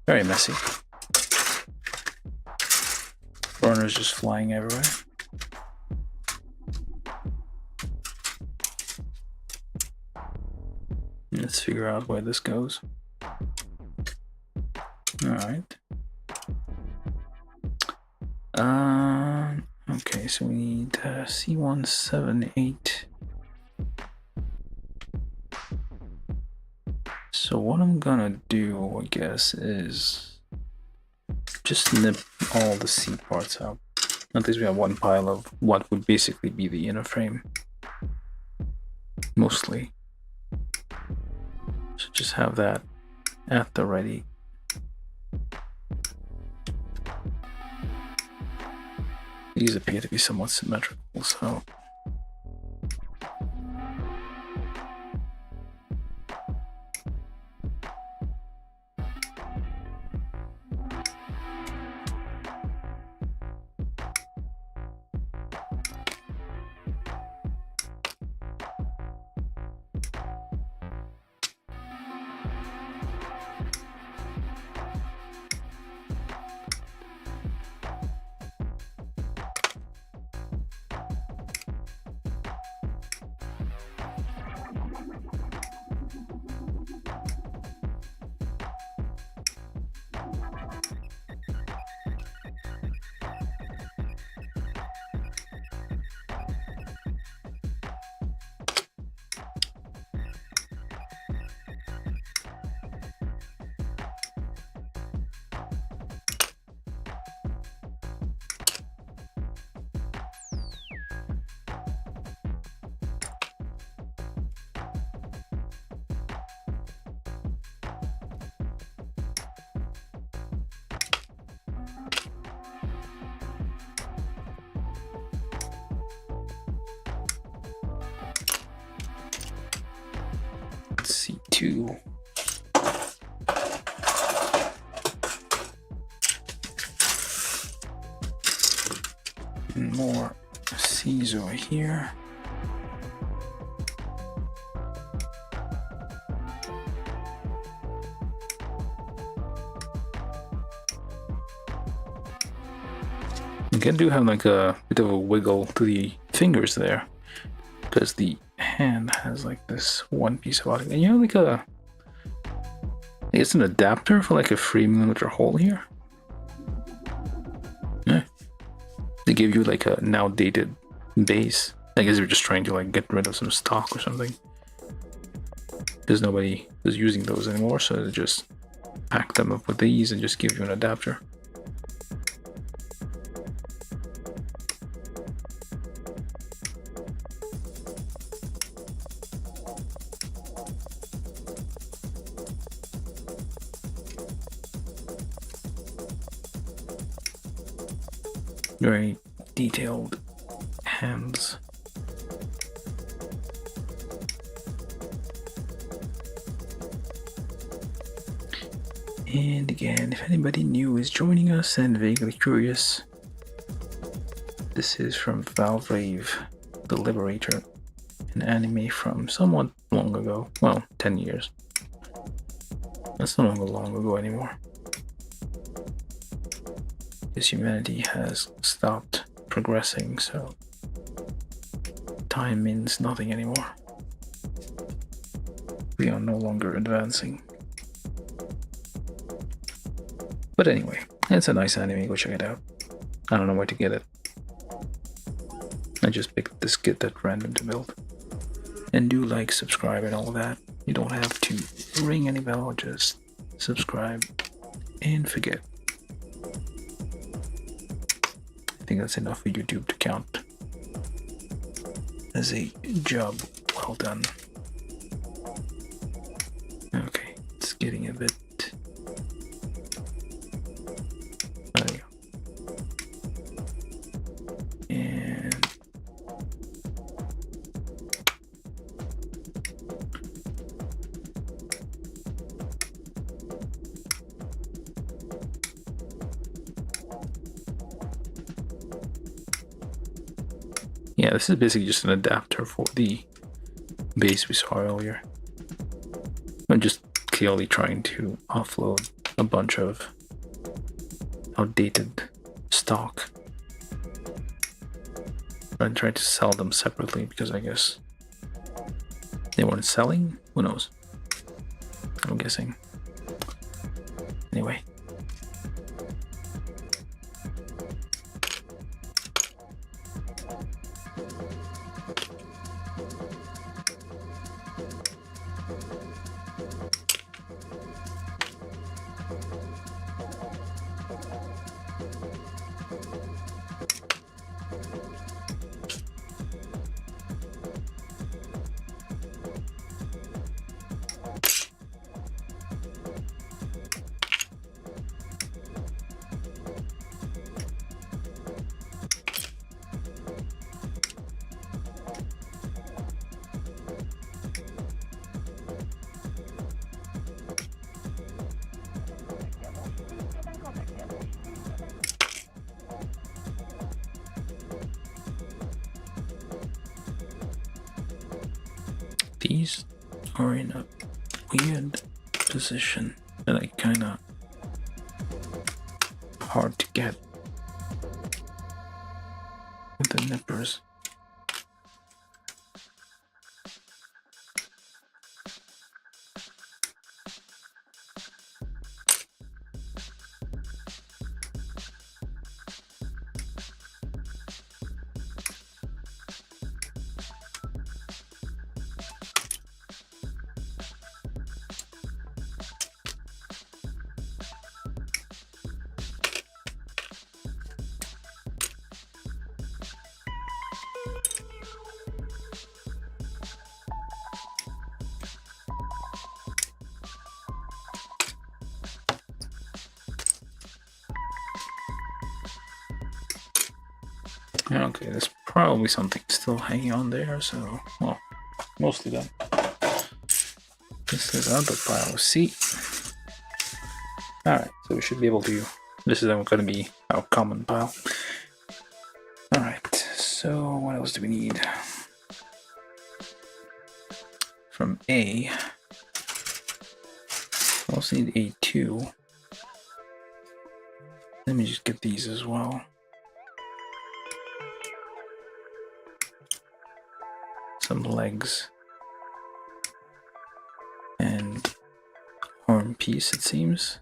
Very messy. Burners just flying everywhere. Let's figure out where this goes. Alright. Okay, so we need C178. So what I'm gonna do, I guess, is just nip all the C parts out. At least we have one pile of what would basically be the inner frame. Mostly. So just have that at the ready. These appear to be somewhat symmetrical, so C2. More C's over here. Again, do have like a bit of a wiggle to the fingers there, because the hand has like this one piece of audio, and you have like a, I guess, an adapter for like a 3mm hole here. Yeah, they give you like a now dated base. I guess you're just trying to like get rid of some stock or something, because nobody is using those anymore, so they just pack them up with these and just give you an adapter. Very detailed hands. And again, if anybody new is joining us and vaguely curious, This is from Valvrave, the Liberator, an anime from somewhat long ago. Well, 10 years. That's no longer long ago anymore. Because humanity has stopped progressing, so time means nothing anymore. We are no longer advancing. But anyway, it's a nice anime, go check it out. I don't know where to get it. I just picked this kit at random to build. And do like, subscribe, and all that. You don't have to ring any bell, just subscribe and forget. I think that's enough for YouTube to count as a job well done. Okay, it's getting a bit. There we go. And yeah, this is basically just an adapter for the base we saw earlier. I'm just clearly trying to offload a bunch of outdated stock. I tried to sell them separately because I guess they weren't selling. Who knows? I'm guessing. Anyway. These are in a weird position that I kinda hard to get with the nippers. Okay, there's probably something still hanging on there, so, well, mostly done. This is other pile of C. Alright, so we should be able to, this is going to be our common pile. Alright, so what else do we need? From A, I also need A2. Let me just get these as well. Some legs and arm piece, it seems.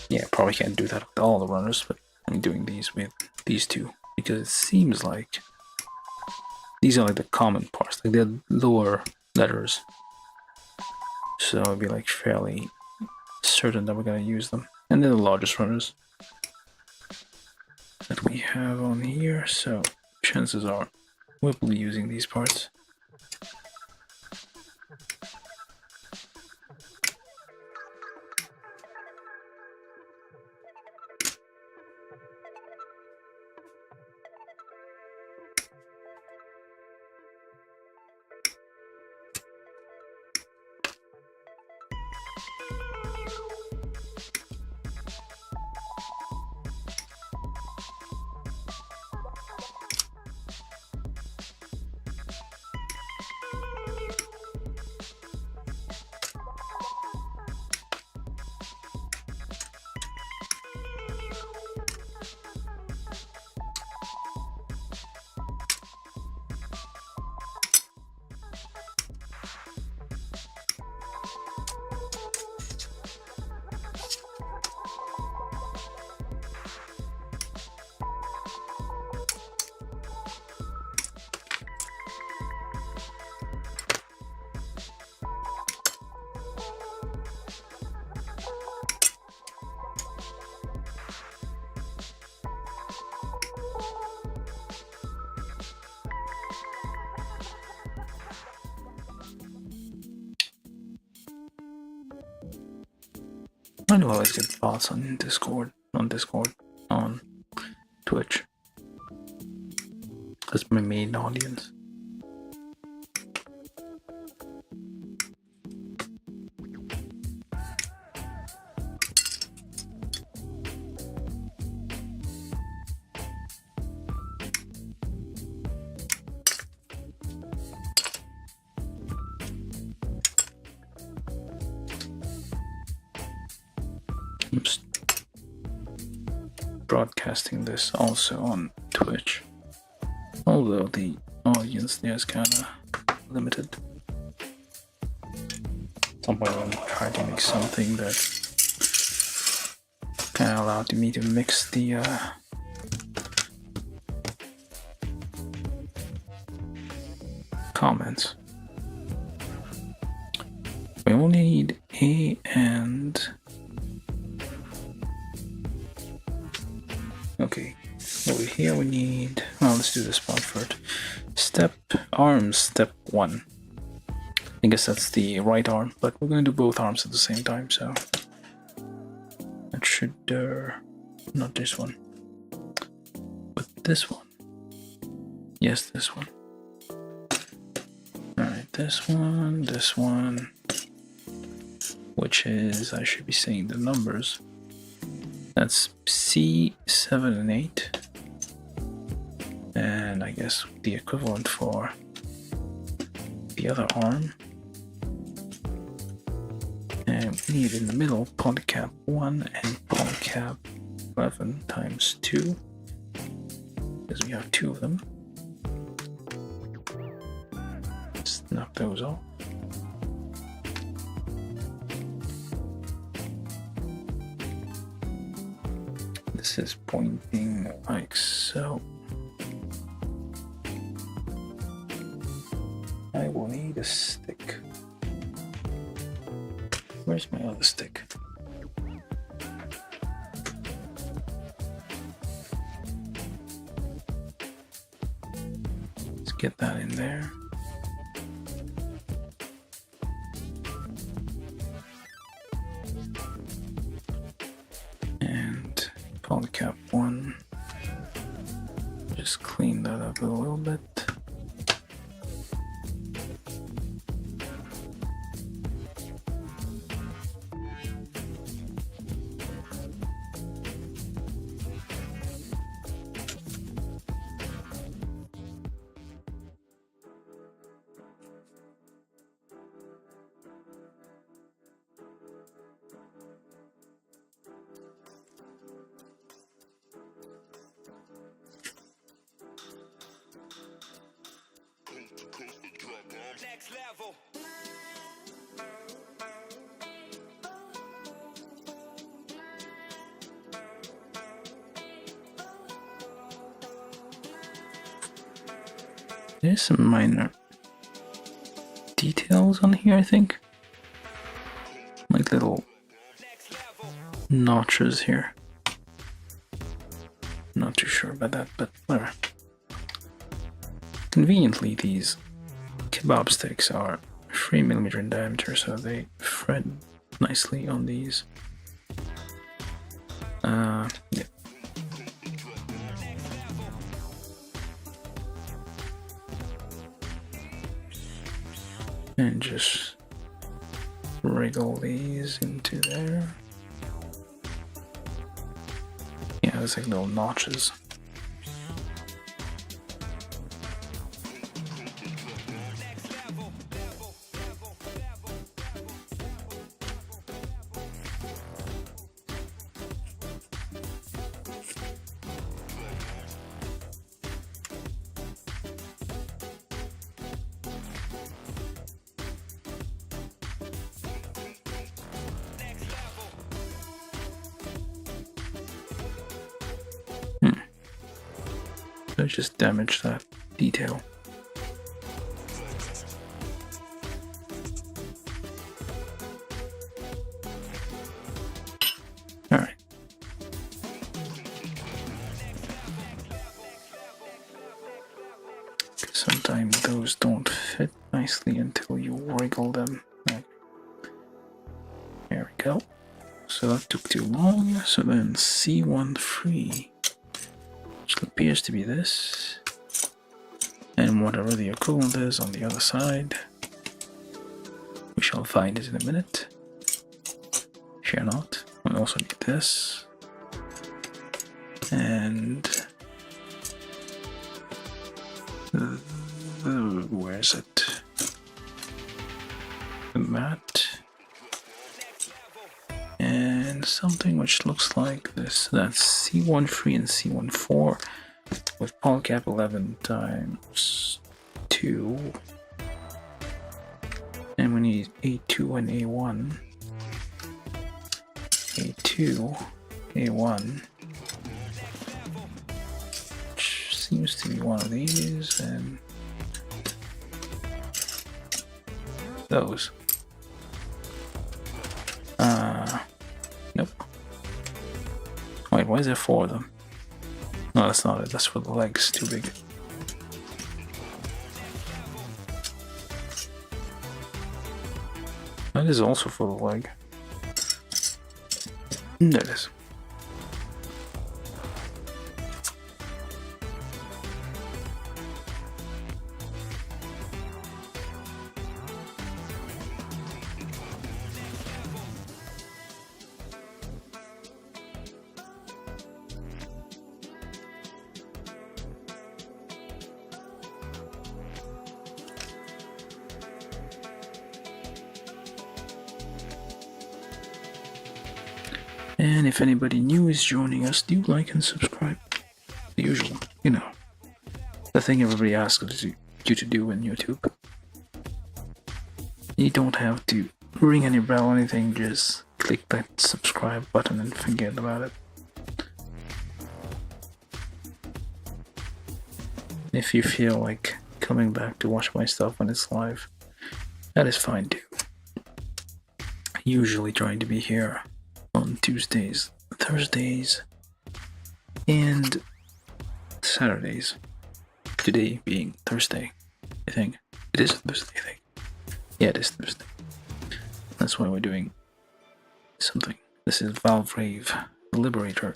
Yeah, probably can't do that with all the runners, but I'm doing these with these two because it seems like these are like the common parts, like the lower letters. So I'll be like fairly certain that we're gonna use them. And then the largest runners that we have on here, so chances are we'll be using these parts. I do always get bots on Discord, on Twitch. That's my main audience. I'm broadcasting this also on Twitch, although the audience there is kind of limited. Some point I'm trying to make something that kind of allowed me to mix the comments. We only need A and okay, over here we need, well, let's do this part first. Arms, step 1. I guess that's the right arm, but we're going to do both arms at the same time, so that should, not this one, but this one. Yes, this one. Alright, this one, which is, I should be saying the numbers. That's C7 and 8, and I guess the equivalent for the other arm. And we need in the middle polycap 1 and polycap 11 times 2, because we have 2 of them. Let's knock those off. This is pointing like so. I will need a stick. Where's my other stick? Let's get that in there. And polycap 1. Just clean that up a little bit. Next level. There's some minor details on here, I think. Like little notches here. Not too sure about that, but whatever. Conveniently, these kebab sticks are 3mm in diameter, so they thread nicely on these. Yeah. And just wriggle these into there. Yeah, there's like little notches. So just damage that detail. Alright. Sometimes those don't fit nicely until you wriggle them. There we go. So that took too long. So then C13, which appears to be this, and whatever the equivalent is on the other side. We shall find it in a minute. Fear not. We'll also need this. And where is it? That. And something which looks like this. That's C13 and C14 with polycap 11 times 2. And we need A2 and A1. A2, A1. Which seems to be one of these, and those. Nope. Wait, why is there 4 of them? No, that's not it. That's for the legs. Too big. That is also for the leg. There it is. And if anybody new is joining us, do like and subscribe. The usual, you know, the thing everybody asks you to do in YouTube. You don't have to ring any bell or anything, just click that subscribe button and forget about it. If you feel like coming back to watch my stuff when it's live, that is fine too. Usually trying to be here on Tuesdays, Thursdays, and Saturdays. Today being Thursday, I think. It is Thursday, I think. Yeah, it is Thursday. That's why we're doing something. This is Valvrave, the Liberator.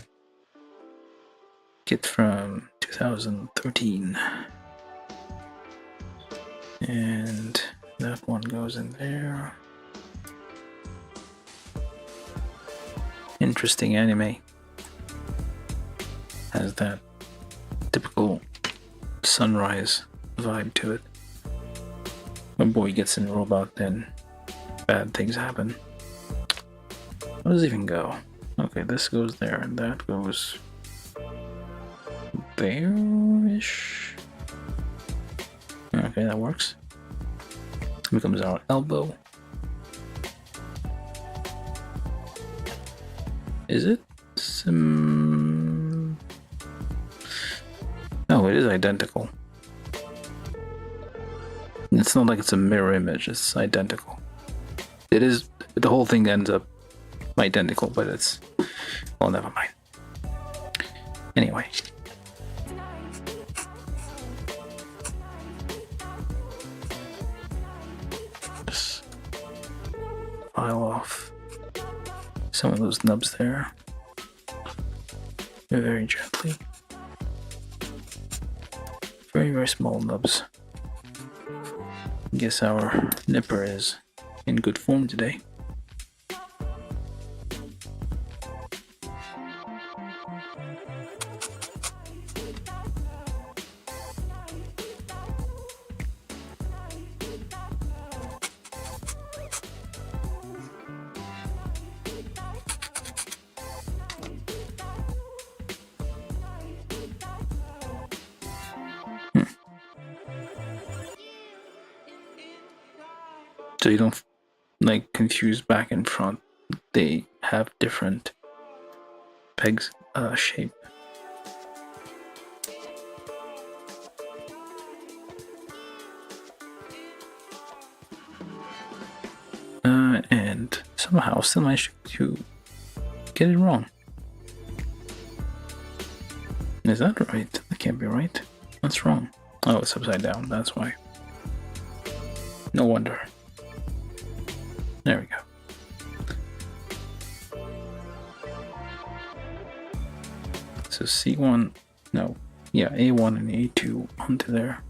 Kit from 2013. And that one goes in there. Interesting anime. Has that typical sunrise vibe to it. When boy gets in a robot, then bad things happen. How does it even go? Okay, this goes there, and that goes there-ish. Okay, that works. It becomes our elbow. Is it? No, it is identical. It's not like it's a mirror image, it's identical. It is, the whole thing ends up identical, but it's, well, never mind. Anyway. file off some of those nubs there very gently. Very, very small nubs. I guess our nipper is in good form today. So you don't like confuse back and front. They have different pegs shape. And somehow still managed to get it wrong. Is that right? That can't be right. That's wrong. Oh, it's upside down. That's why. No wonder. There we go. So C1, no, yeah, A1 and A2 onto there.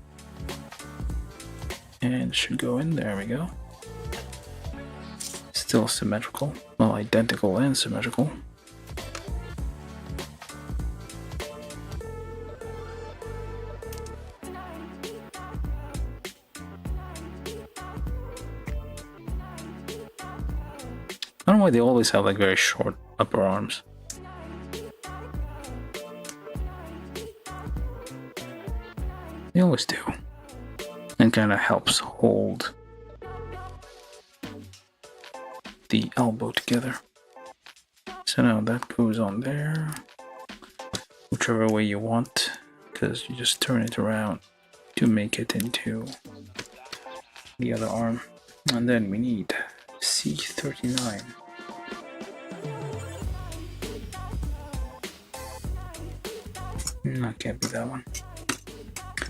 And should go in, there we go. Still symmetrical, well, identical and symmetrical. I don't know why they always have like very short upper arms. They always do. And kind of helps hold the elbow together. So now that goes on there, whichever way you want, because you just turn it around to make it into the other arm. And then we need C39. No, can't be that one.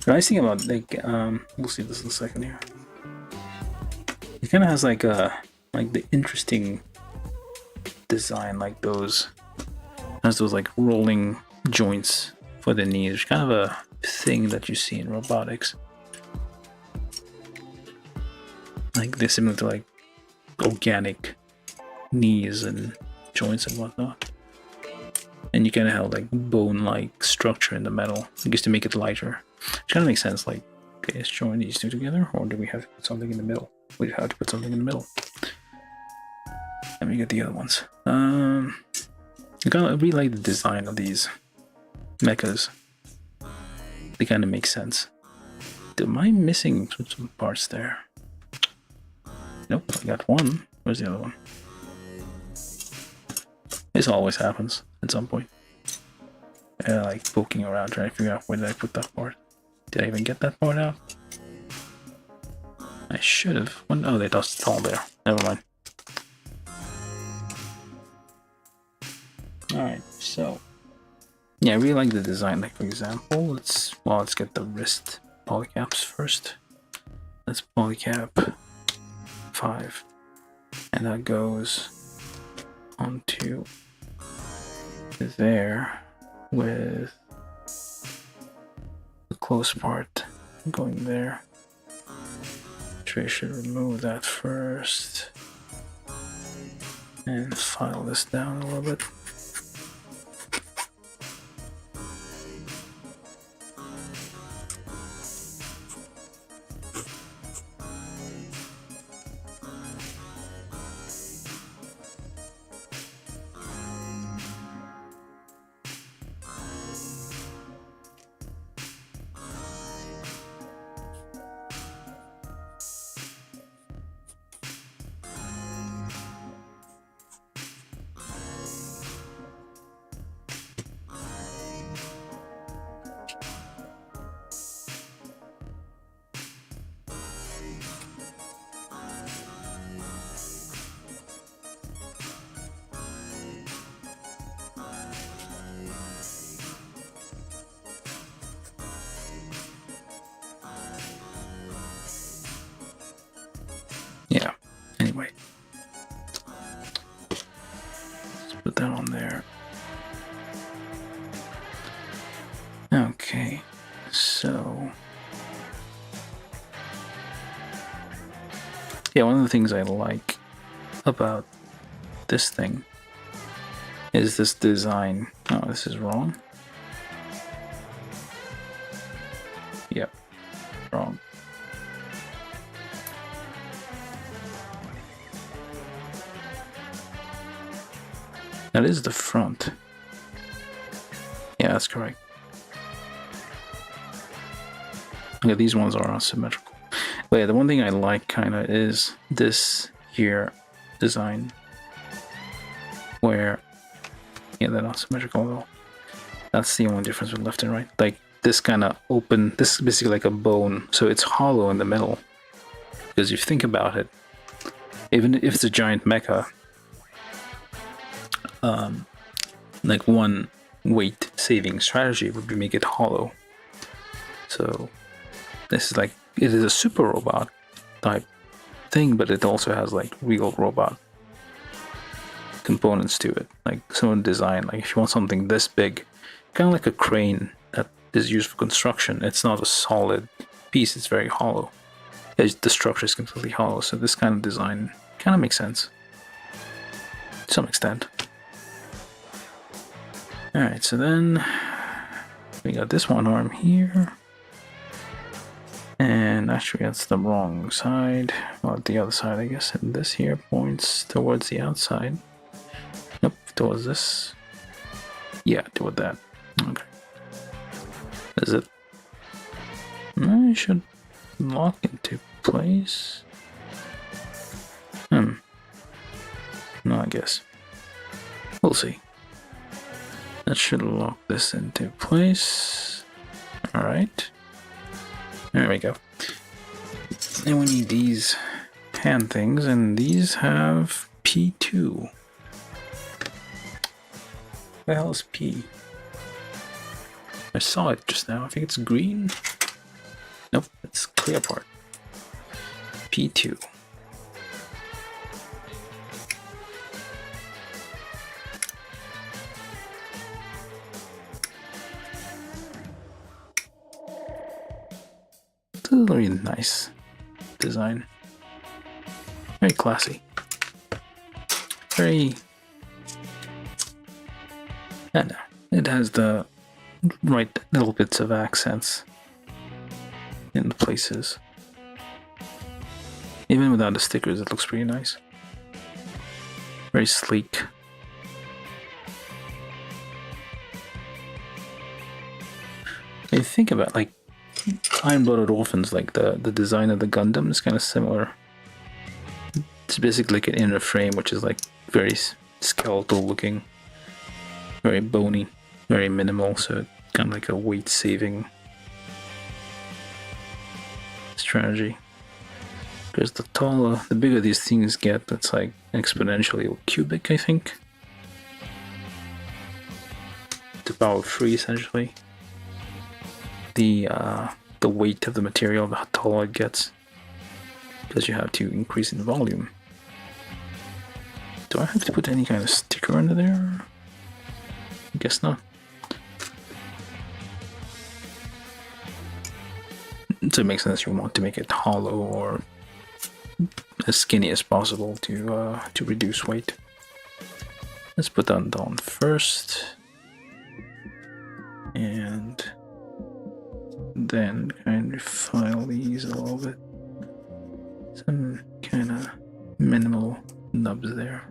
The nice thing about like we'll see this in a second here. It kind of has like the interesting design, like those has those like rolling joints for the knees. It's kind of a thing that you see in robotics. Like they're similar to like organic knees and joints and whatnot. And you kind of have like bone-like structure in the metal, I guess, to make it lighter. Which kind of makes sense. Like, okay, let's join these two together, or do we have to put something in the middle? We have to put something in the middle. Let me get the other ones. I really like the design of these mechas. They kind of make sense. Am I missing some parts there? Nope, I got one. Where's the other one? This always happens at some point. Like poking around trying to figure out where did I put that part. Did I even get that part out? I should have. Oh, it's all there. Never mind. Alright, so yeah, I really like the design. Like for example, let's get the wrist polycaps first. That's polycap 5. And that goes onto there with the close part going there. I should remove that first and file this down a little bit. that on there. Okay, so yeah, one of the things I like about this thing is this design. Oh, this is wrong. Yep, wrong. That is the front. Yeah, that's correct. Yeah, these ones are asymmetrical. But yeah, the one thing I like kind of is this here design, where yeah, they're not symmetrical at all. That's the only difference with left and right. Like this kind of open, this is basically like a bone, so it's hollow in the middle. Because if you think about it, even if it's a giant mecha, like one weight saving strategy would be make it hollow. So this is like, it is a super robot type thing, but it also has like real robot components to it. Like someone designed, like if you want something this big, kind of like a crane that is used for construction, it's not a solid piece, it's very hollow. The structure is completely hollow, so this kind of design kind of makes sense to some extent. Alright, so then we got this one arm here. And actually that's the wrong side. Well, the other side, I guess. And this here points towards the outside. Nope, towards this. Yeah, toward that. Okay. Is it? I should lock into place. No, I guess. We'll see. That should lock this into place. Alright. There we go. And we need these hand things, and these have P2. What the hell is P? I saw it just now. I think it's green. Nope, it's clear part. P2. It's a very nice design. Very classy. Very... I don't know. It has the right little bits of accents in the places. Even without the stickers, it looks pretty nice. Very sleek. When you think about like Iron-Blooded Orphans, like the design of the Gundam is kind of similar. It's basically like an inner frame, which is like very skeletal looking, very bony, very minimal, so kind of like a weight saving strategy. Because the taller, the bigger these things get, that's like exponentially cubic, I think. To power 3 essentially. The weight of the material, the taller it gets, because you have to increase in volume. Do I have to put any kind of sticker under there? I guess not. So it makes sense you want to make it hollow or as skinny as possible to reduce weight. Let's put that down first, and then kind of file these a little bit. Some kind of minimal nubs there.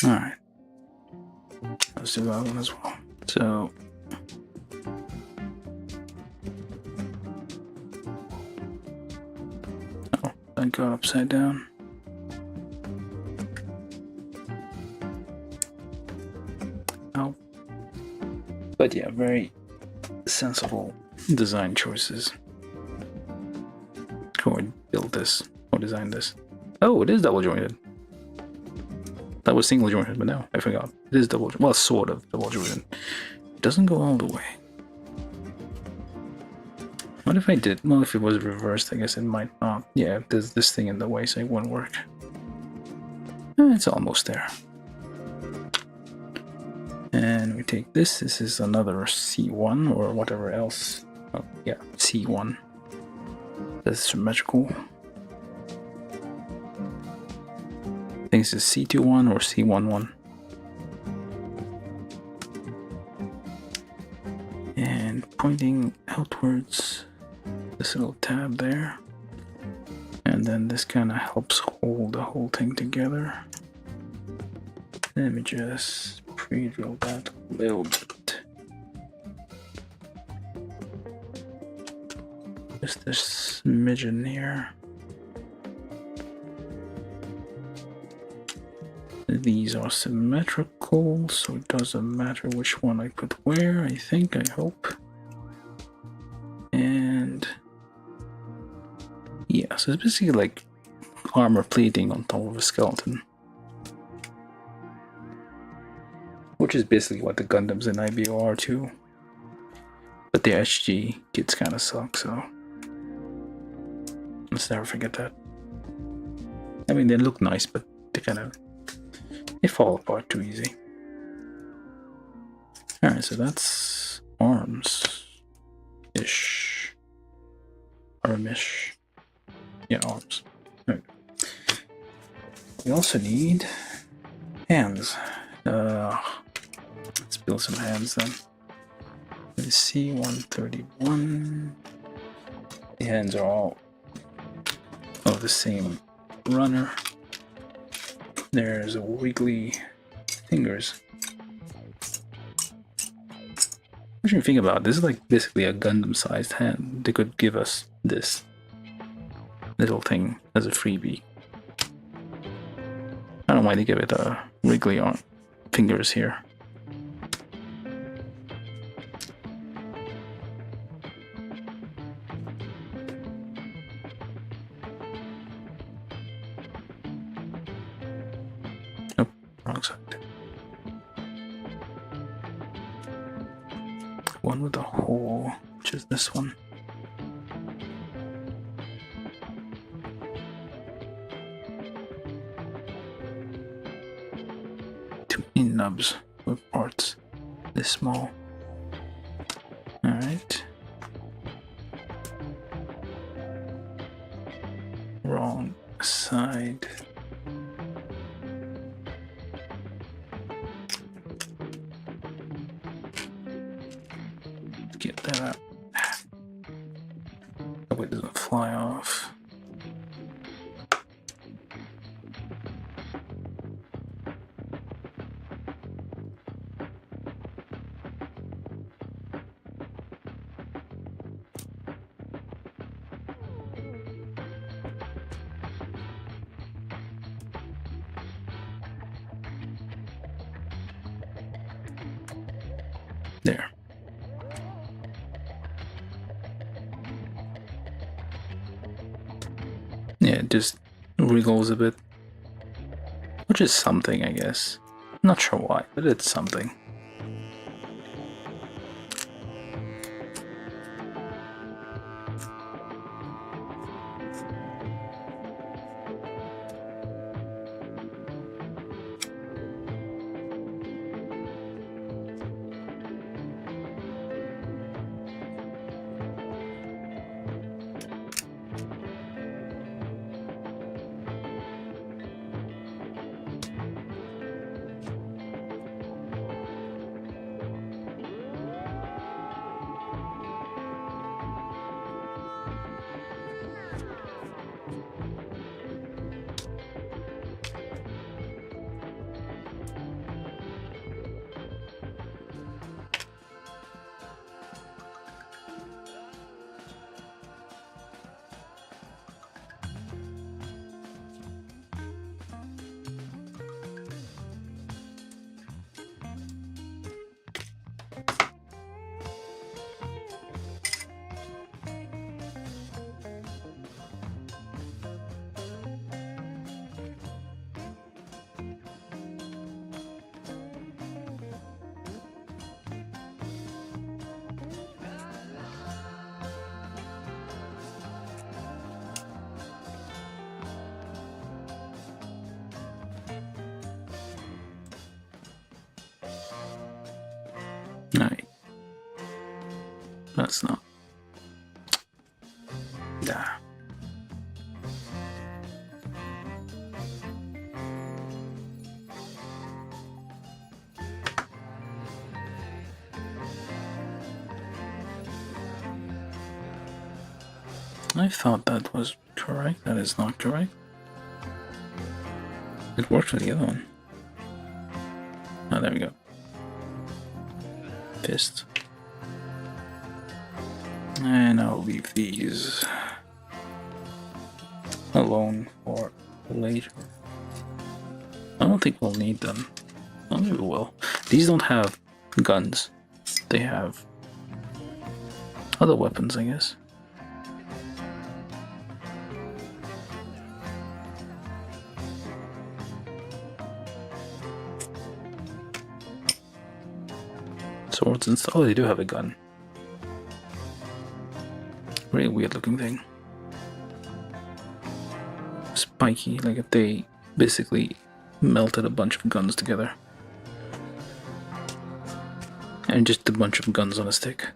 Alright, let's do that one as well. So, oh, that got upside down. out. But yeah, very sensible design choices. Who built this? Who designed this? Oh, it is double jointed. That was single jointed, but no, I forgot. It is double jointed. Well, sort of double jointed. It doesn't go all the way. What if I did? Well, if it was reversed, I guess it might not. Yeah, there's this thing in the way, so it won't work. It's almost there. And we take this. This is another C1 or whatever else. Oh, yeah, C1. That's symmetrical. I think this is C21 or C11. And pointing outwards, this little tab there. And then this kind of helps hold the whole thing together. Let me just pre-drill that a little bit. Just this smidgen here. These are symmetrical, so it doesn't matter which one I put where, I think, I hope. And yeah, so it's basically like armor plating on top of a skeleton. Which is basically what the Gundams in IBO are too. But the HG kits kind of suck, so let's never forget that. I mean, they look nice, but they fall apart too easy. Alright, so that's arms-ish. Arm-ish. Yeah, arms. Right. We also need hands. Let's build some hands then. Let's see, 131. The hands are all of the same runner. There's a wiggly fingers. What do you think about it? This is like basically a Gundam-sized hand. They could give us this little thing as a freebie. I don't know why they give it a wriggly on fingers here. Oh, wrong side. One with a hole, which is this one. Two in nubs with parts this small. Alright. Wrong side. Get that out. Hope it doesn't fly off. There. Yeah, it just wriggles a bit. Which is something, I guess. Not sure why, but it's something. That's not. Nah. I thought that was correct. That is not correct. It works for the other one. Oh, there we go. Fist. And I'll leave these alone for later. I don't think we'll need them. Oh, maybe we will. These don't have guns. They have other weapons, I guess. Swords and stuff. Oh, they do have a gun. Really weird looking thing. Spiky, like if they basically melted a bunch of guns together. And just a bunch of guns on a stick.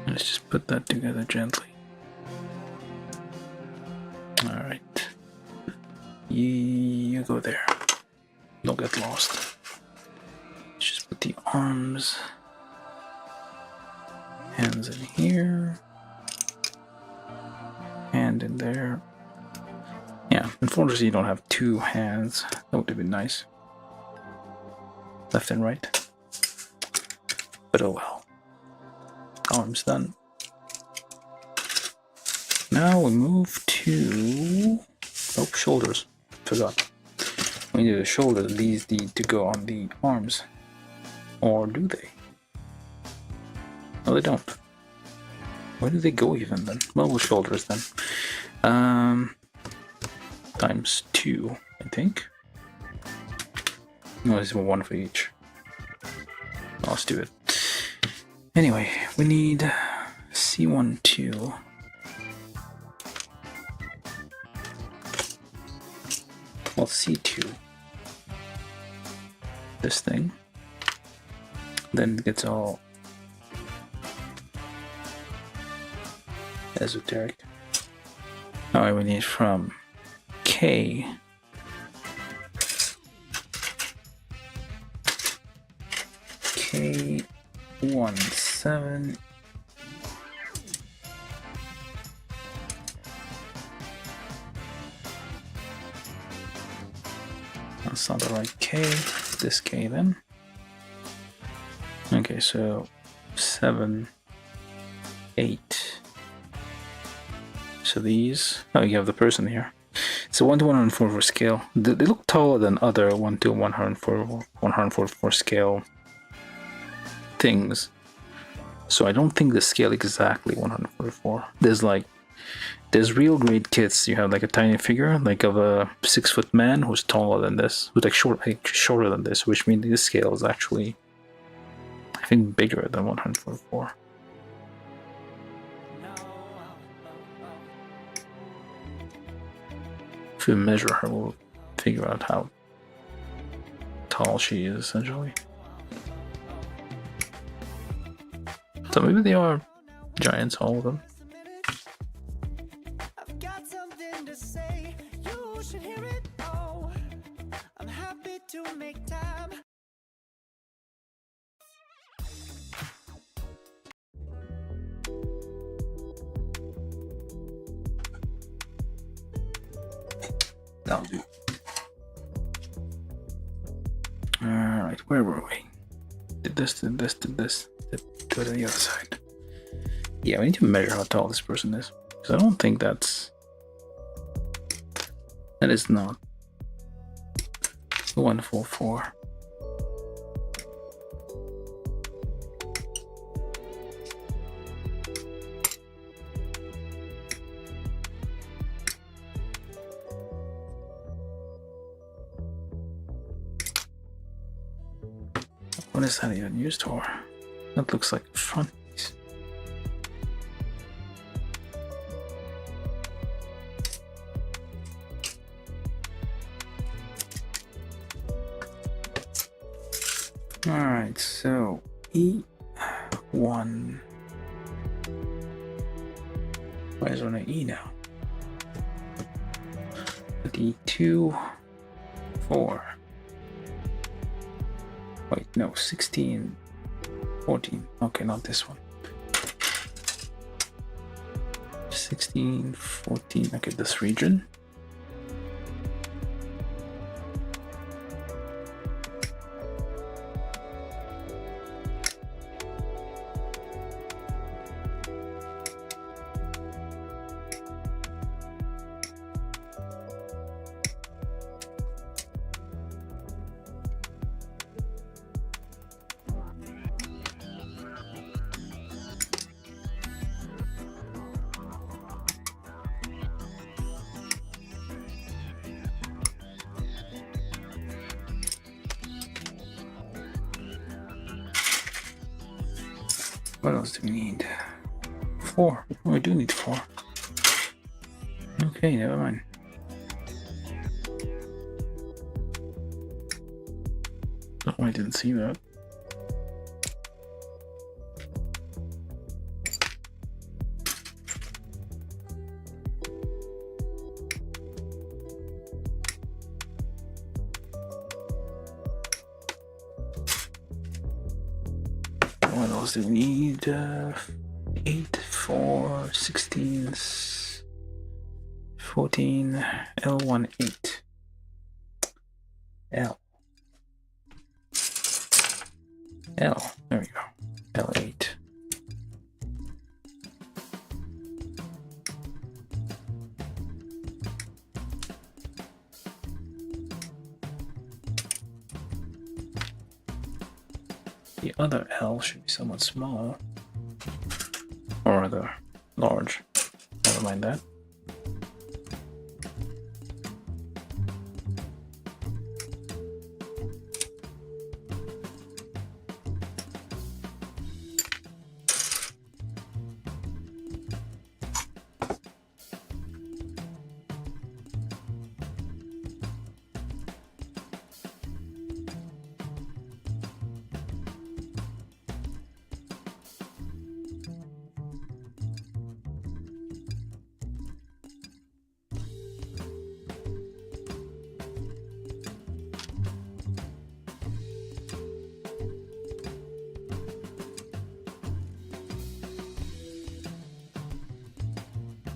Let's just put that together gently. Alright. You go there. Don't get lost. Let's just put the arms. Hands in here. Hand in there. Yeah, unfortunately you don't have two hands. That would have been nice. Left and right. But oh well. Arms done. Now we move to... Oh, shoulders. Forgot. We need the shoulders. These need to go on the arms. Or do they? No, they don't. Where do they go even then? Well, the shoulders then. Times 2, I think. No, it's one for each. Let's do it. Anyway, we need C1, 2. Well, C2. This thing. Then it gets all esoteric. Alright, we need from K. K17. That's not the right K. This K then. Okay, so 7, 8. So these. Oh, you have the person here. It's a 1 to 144 scale. They look taller than other 1 to 144 scale things. So I don't think the scale exactly 144. There's real great kits. You have like a tiny figure, like of a 6-foot man who's taller than this, who's like shorter than this, which means this scale is actually, I think, bigger than 144. If we measure her, we'll figure out how tall she is, essentially. So maybe they are giants, all of them. I've got something to say, you should hear it all. I'm happy to make time. That'll do. Alright, where were we? Did this, did this, did this. Go to the other side. Yeah, we need to measure how tall this person is. Because I don't think that is not 144. What is that even used for? That looks like a front piece. Alright, so E1. Why is on an E now? D2, 4. Wait, no, 16, 14. Okay, not this one. 16, 14. Okay, this region. What else do we need? 4. Oh, we do need 4. Okay, never mind. Oh, I didn't see that. What else do we need? 8, 4, 16, 14, L1, 8. L. L. There we go. L8. The other L should be somewhat small, or rather large. Never mind that.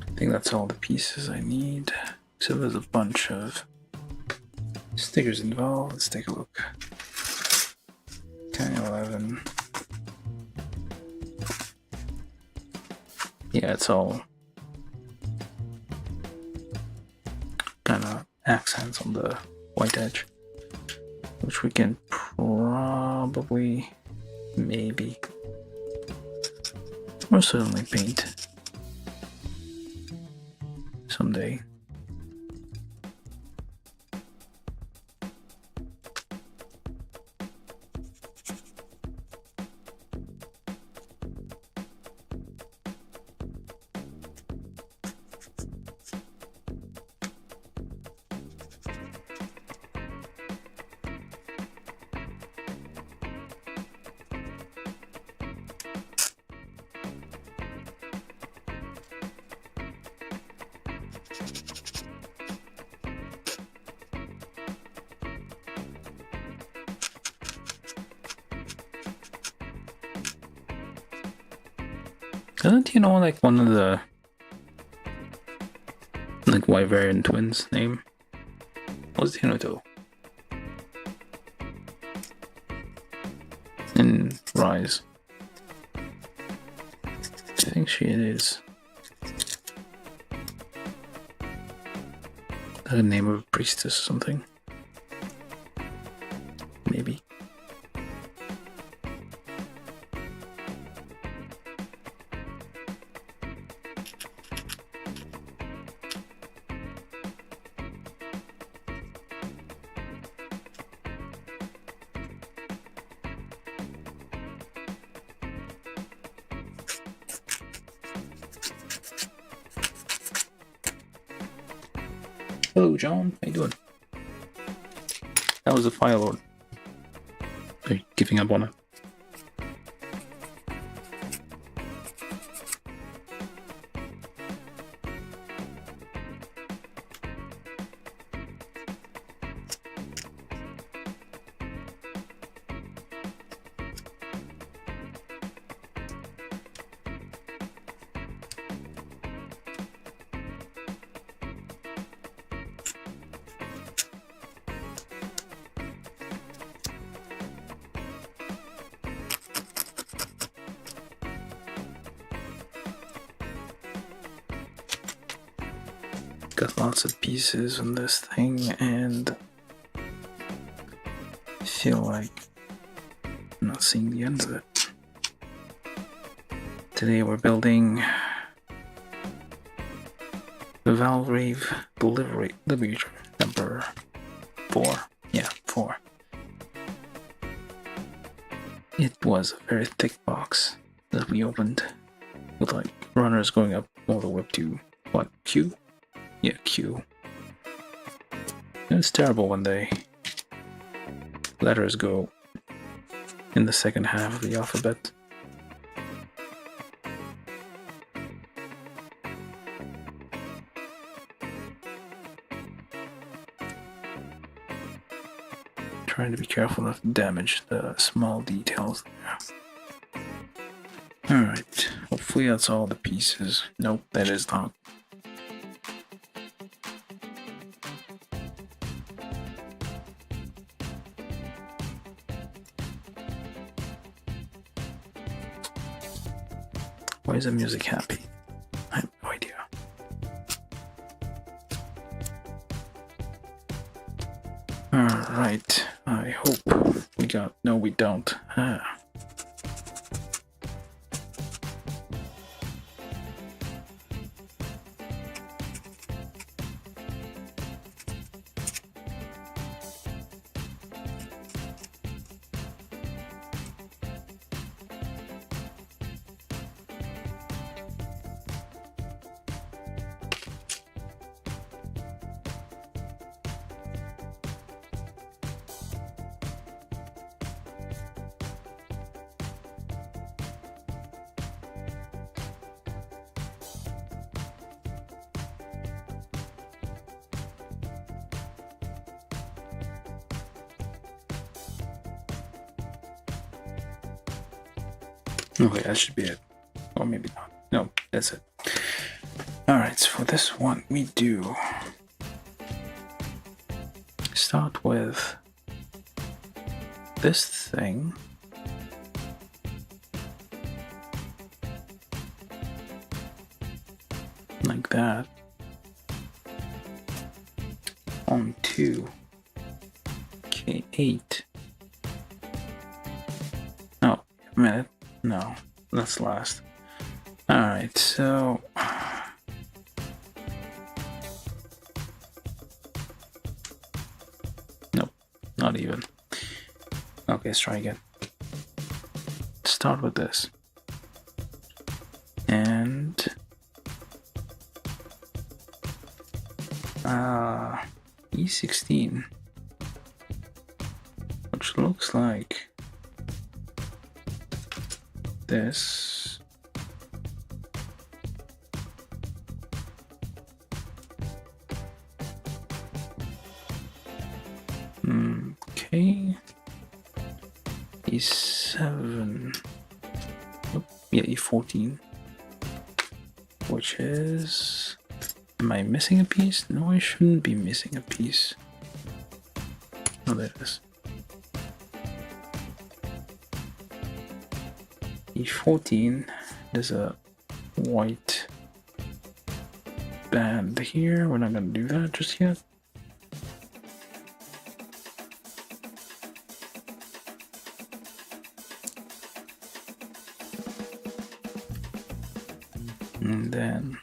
I think that's all the pieces I need. So there's a bunch of stickers involved. Let's take a look. 10, 11. Yeah, it's all kind of accents on the white edge, which we can probably, maybe, or certainly paint someday. Doesn't you know like one of the like Wyverian twins name? What's Hinoto? In Rise. I think she is. The name of a priestess or something. Maybe. Hello, John. How you doing? That was the Fire Lord. They're giving up on it. Got lots of pieces on this thing, and I feel like I'm not seeing the end of it. Today we're building the Valvrave Liberator number 4. Yeah, 4. It was a very thick box that we opened with like runners going up all the way up to what, Q? Yeah, Q. It's terrible when the letters go in the second half of the alphabet. Trying to be careful not to damage the small details there. Alright, hopefully that's all the pieces. Nope, that is not. Why is the music happy? I have no idea. Alright, I hope we got... No, we don't. Okay, that should be it. Or maybe not. No, that's it. Alright, so for this one, we do start with this thing. Like that. On 2. Okay, 8. Oh, a minute. No, that's last. Alright, so... Nope, not even. Okay, let's try again. Start with this. And... E16. Which looks like... this. Okay. E7. Oh, yeah, E14. Which is... Am I missing a piece? No, I shouldn't be missing a piece. Oh, there it is. E14, there's a white band here. We're not going to do that just yet. And then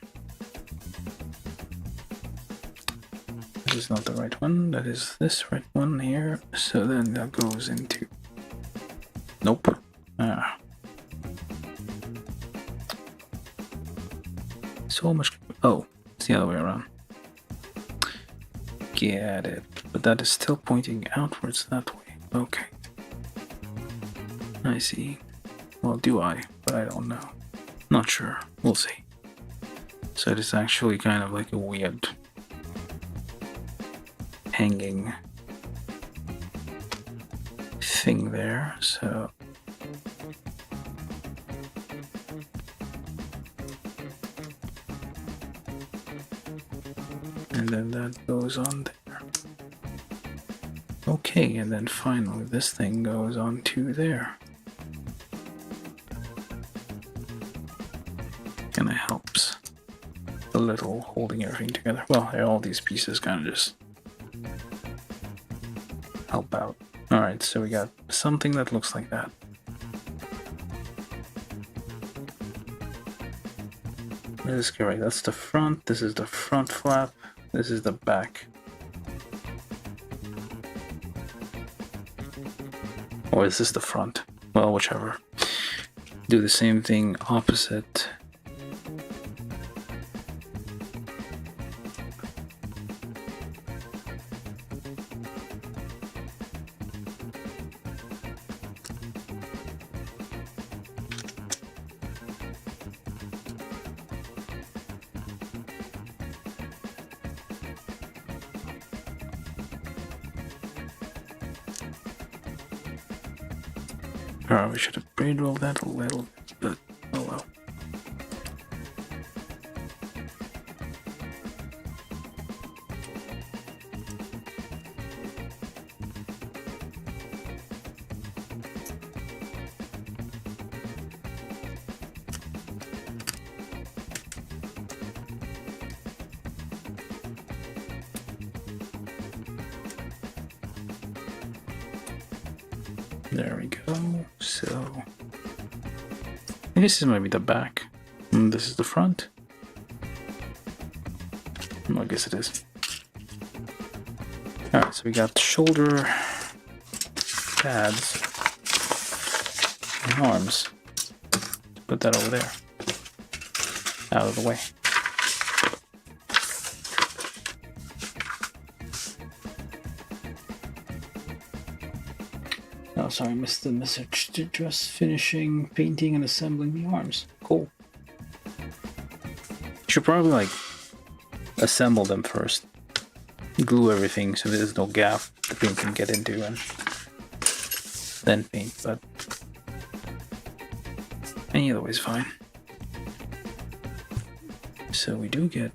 this is not the right one, that is this right one here. So then that goes into... Nope. So much... Oh, it's the other way around. Get it. But that is still pointing outwards that way. Okay. I see. Well, do I? But I don't know. Not sure. We'll see. So it is actually kind of like a weird hanging thing there. So and then that goes on there. Okay, and then finally this thing goes on to there. Kind of helps a little holding everything together. Well, all these pieces kind of just help out. Alright, so we got something that looks like that. This is right, that's the front, this is the front flap, this is the back. Or is this the front? Well, whichever. Do the same thing opposite. We should have braid rolled that a little bit, but oh well. There we go. So I guess this might be the back. And this is the front. Well, I guess it is. Alright, so we got shoulder pads and arms. Put that over there. Out of the way. Oh, sorry, I missed the message. Just finishing painting and assembling the arms. Cool. Should probably like assemble them first. Glue everything so there's no gap the paint can get into and then paint, but either way is fine. So we do get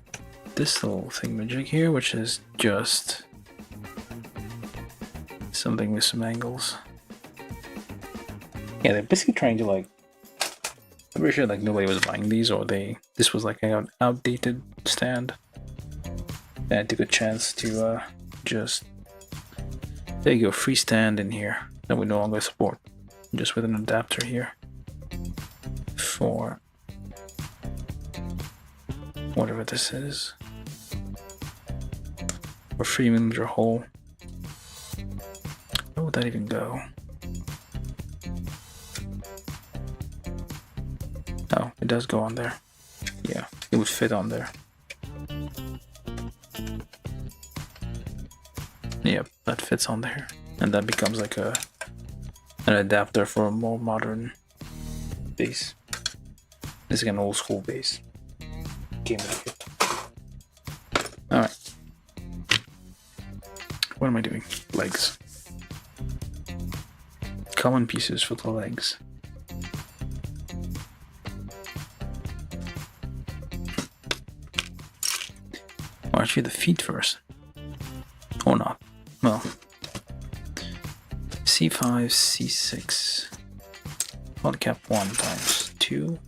this little thingamajig here, which is just something with some angles. Yeah, they're basically trying to like, I'm pretty sure like nobody was buying these, or this was like an outdated stand. And I took a chance to just, there you go, free stand in here that we no longer support. Just with an adapter here for whatever this is. Or 3mm hole. Where would that even go? Oh, it does go on there. Yeah, it would fit on there. Yep, that fits on there. And that becomes like an adapter for a more modern base. This is like an old school base. Came with it. Alright. What am I doing? Legs. Common pieces for the legs. Or actually the feet first. Or not. Well. C5, C6. Polycap 1 times 2.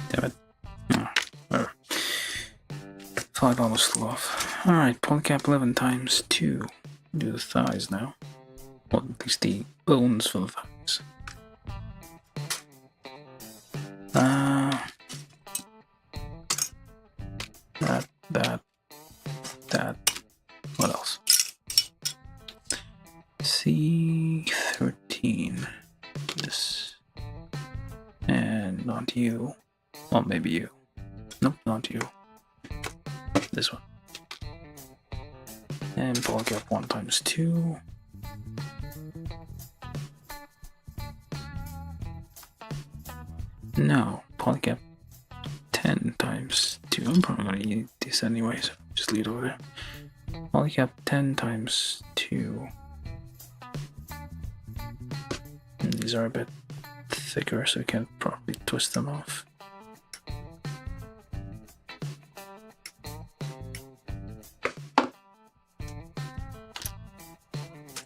Damn it. Whatever. $5 flew off. Alright, polycap 11 times 2. Do the thighs now. Well, at least the bones for the thighs. That. What else? C13. This. And not you. Well, maybe you. Nope, not you. This one. And polycap 1 times 2. No, polycap 10 times 2. I'm probably going to eat this anyway, so just leave it over there. Polycap 10 times 2. And these are a bit thicker, so we can probably twist them off.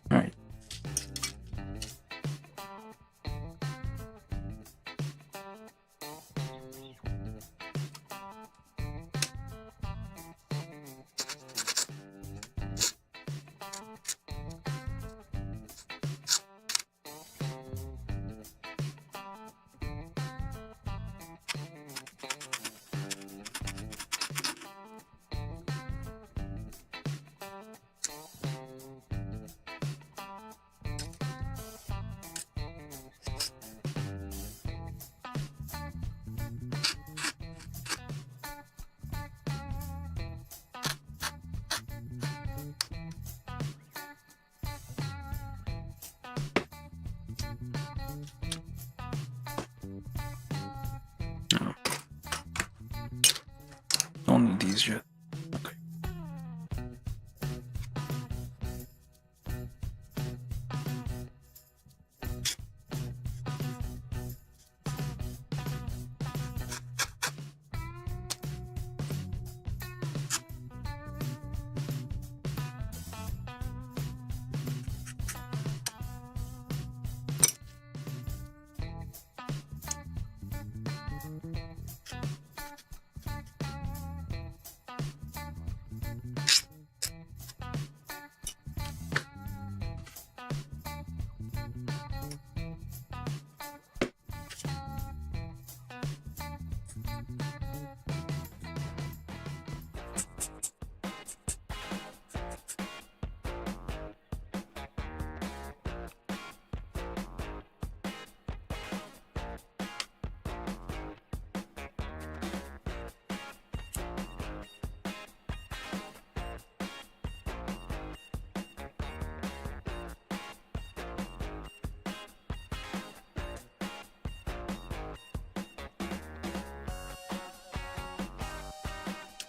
Alright. Don't need these yet. Okay.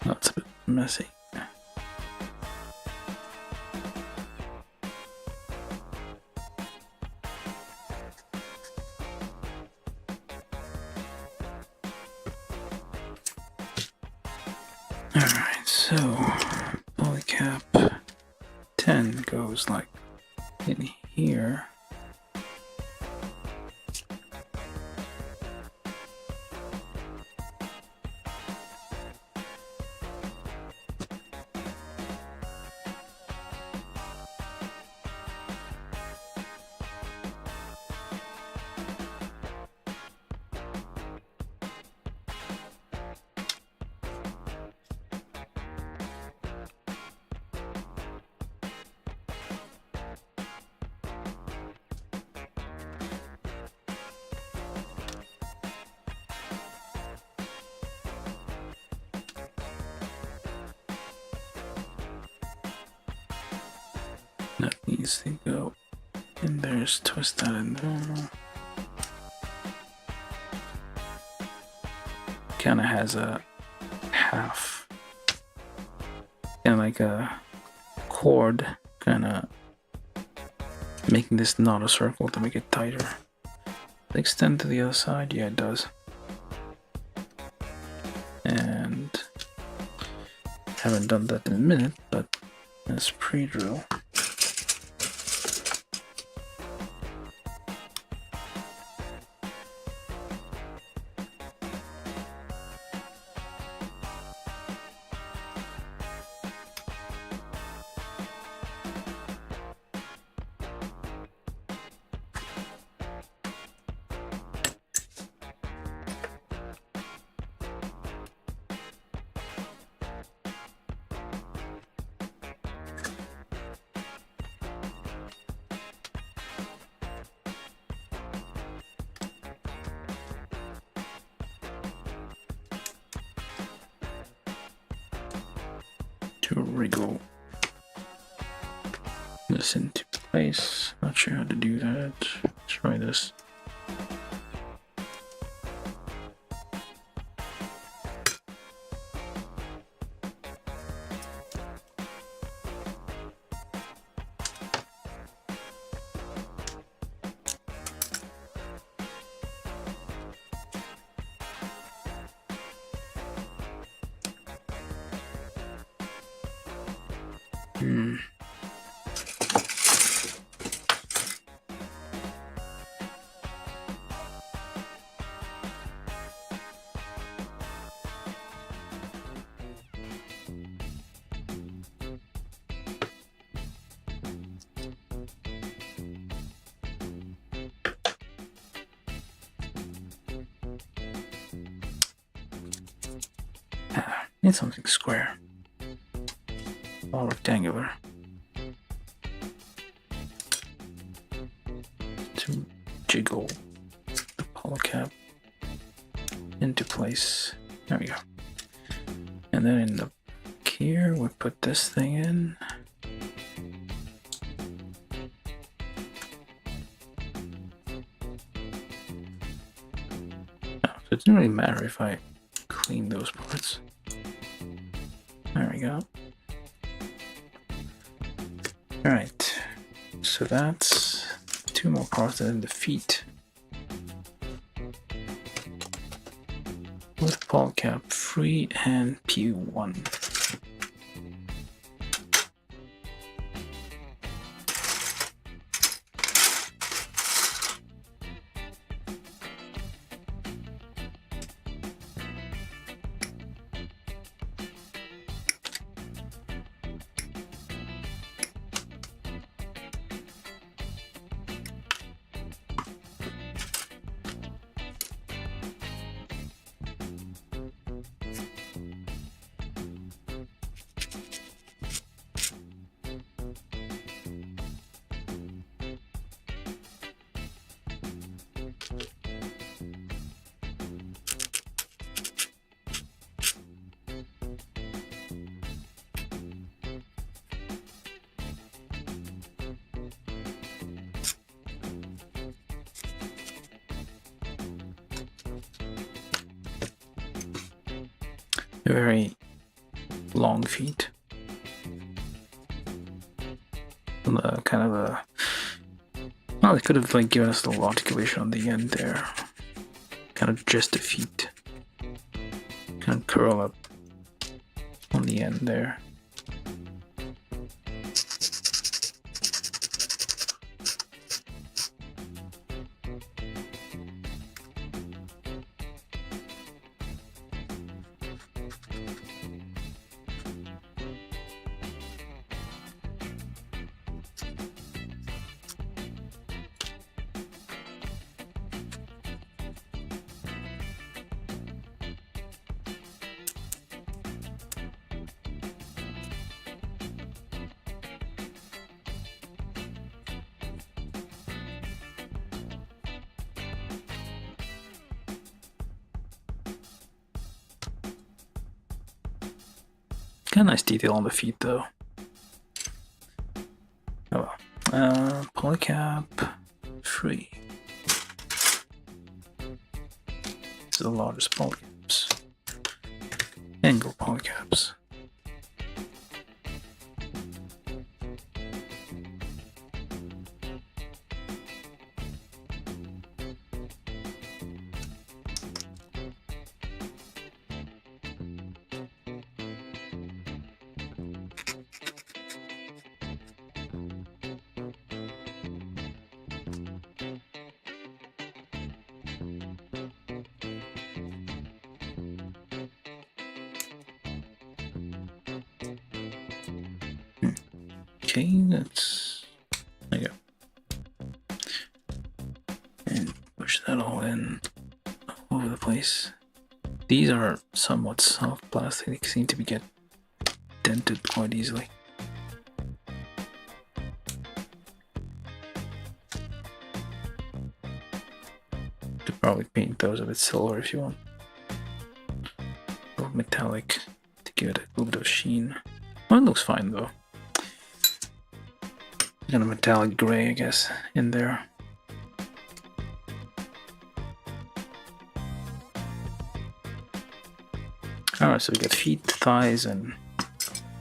That's a bit messy. Alright, so polycap 10 goes goes like in here. That needs to go in there, just twist that in there. Kinda has a half, kinda like a cord, kinda making this not a circle to make it tighter. Extend to the other side, yeah it does. And haven't done that in a minute, but let's pre-drill. To wriggle this into place. Not sure how to do that. Let's try this. Need something square. All rectangular. To jiggle the polycap into place. There we go. And then in the here we put this thing in. So it doesn't really matter if I clean those parts. There we go. Alright, so that's two more parts than the feet. With polycap free and P1. Very long feet. Kind of a... Well, they could have like given us a little articulation on the end there. Kind of just the feet. Kind of curl up on the end there. Got a nice detail on the feet though. Oh well. Polycap free. This is the largest polycaps. Angle polycaps. Okay, that's there you go. And push that all in all over the place. These are somewhat soft plastic, they seem to be get dented quite easily. Could probably paint those a bit silver if you want. Or metallic to give it a little bit of sheen. Well, it looks fine though. Kind of metallic gray, I guess, in there. Alright, so we got feet, thighs, and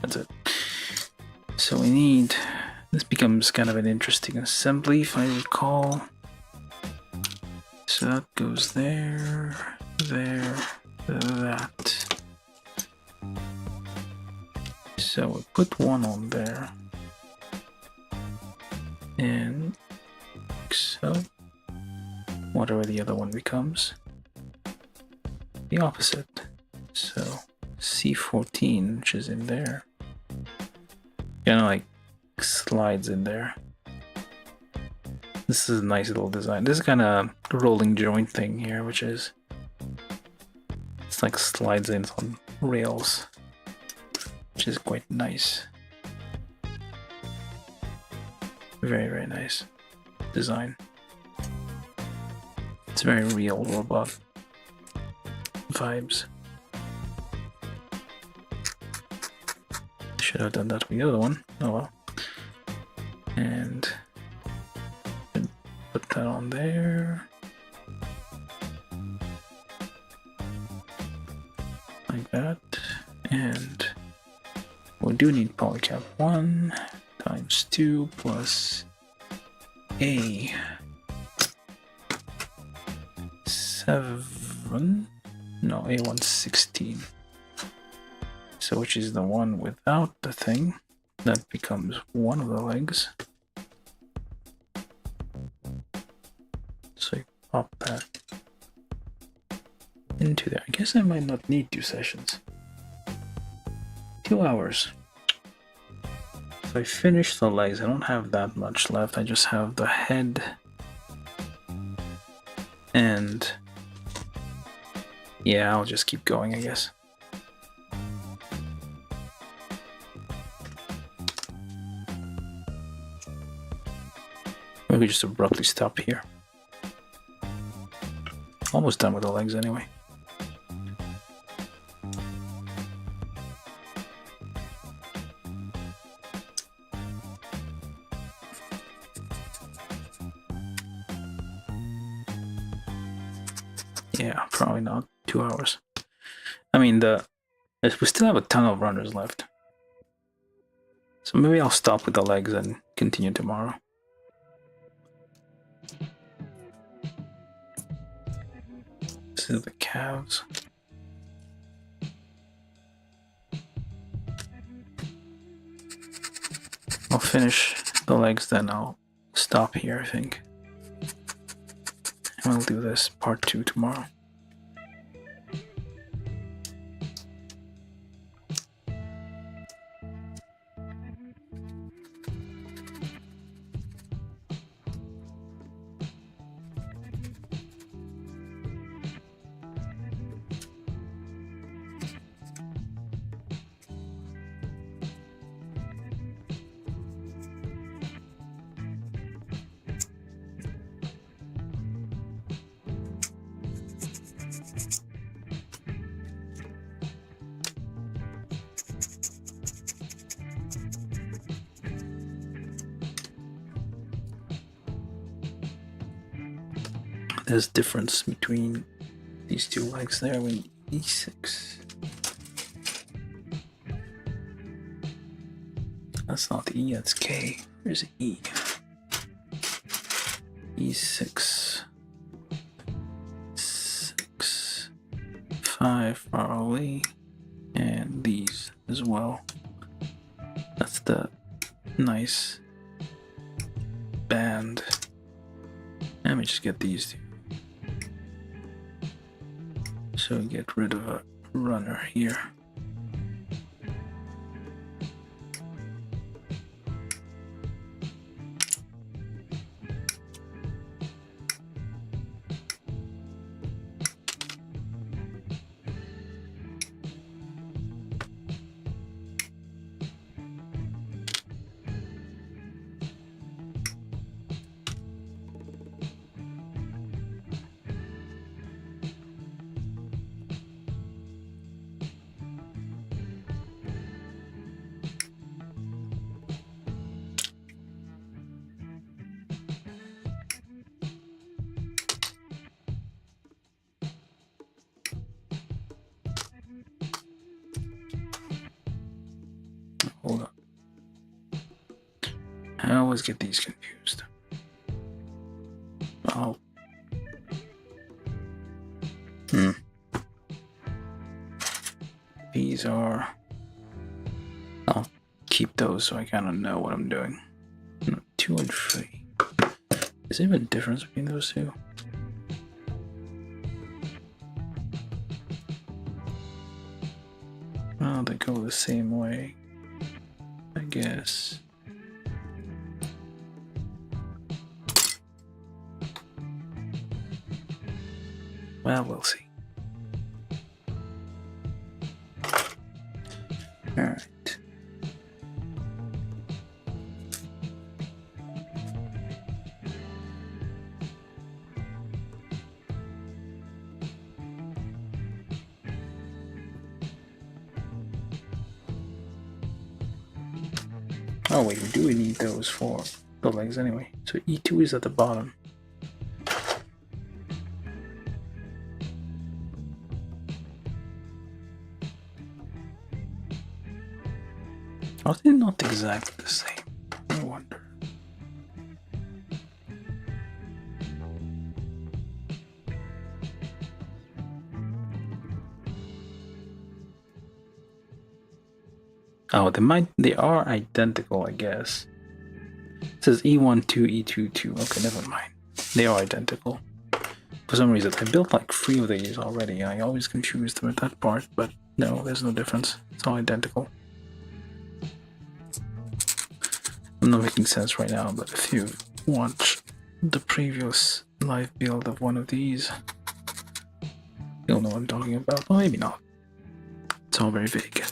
that's it. So we need... This becomes kind of an interesting assembly, if I recall. So that goes there, there, that. So we put one on there. And like so, whatever the other one becomes, the opposite. So C14, which is in there, kind of like slides in there. This is a nice little design. This is kind of rolling joint thing here, which is it's like slides in on rails, which is quite nice. Very, very nice design. It's very real robot vibes. Should have done that with the other one. Oh well. And put that on there. Like that. And we do need polycap 1 times 2 plus A 7. No, A116. So which is the one without the thing. That becomes one of the legs. So you pop that into there. I guess I might not need 2 sessions. 2 hours. So I finished the legs. I don't have that much left. I just have the head and yeah, I'll just keep going, I guess. Maybe just abruptly stop here. Almost done with the legs anyway. Yeah, probably not 2 hours. I mean, we still have a ton of runners left. So maybe I'll stop with the legs and continue tomorrow. This is the calves. I'll finish the legs, then I'll stop here, I think. And we'll do this part 2 tomorrow. there's difference between these two legs there with E6. That's not E, that's K. Where's E? E6. 6. 5 far away. And these as well. That's the nice band. Let me just get these two. So we get rid of a runner here. Hold on. I always get these confused. Oh. These are... I'll keep those so I kind of know what I'm doing. 2 and 3. Is there even a difference between those two? Well, they go the same way, I guess. Well, we'll see. Alright. Oh wait, we do need those for the legs anyway. So E2 is at the bottom. Are they not exactly the same? I wonder. Oh, they are identical, I guess. It says E1, 2, E2, 2. Okay, never mind. They are identical. For some reason, I built like 3 of these already. I always confused with that part, but no, there's no difference. It's all identical. I'm not making sense right now, but if you watch the previous live build of one of these, you'll know what I'm talking about. Well, maybe not. It's all very vague.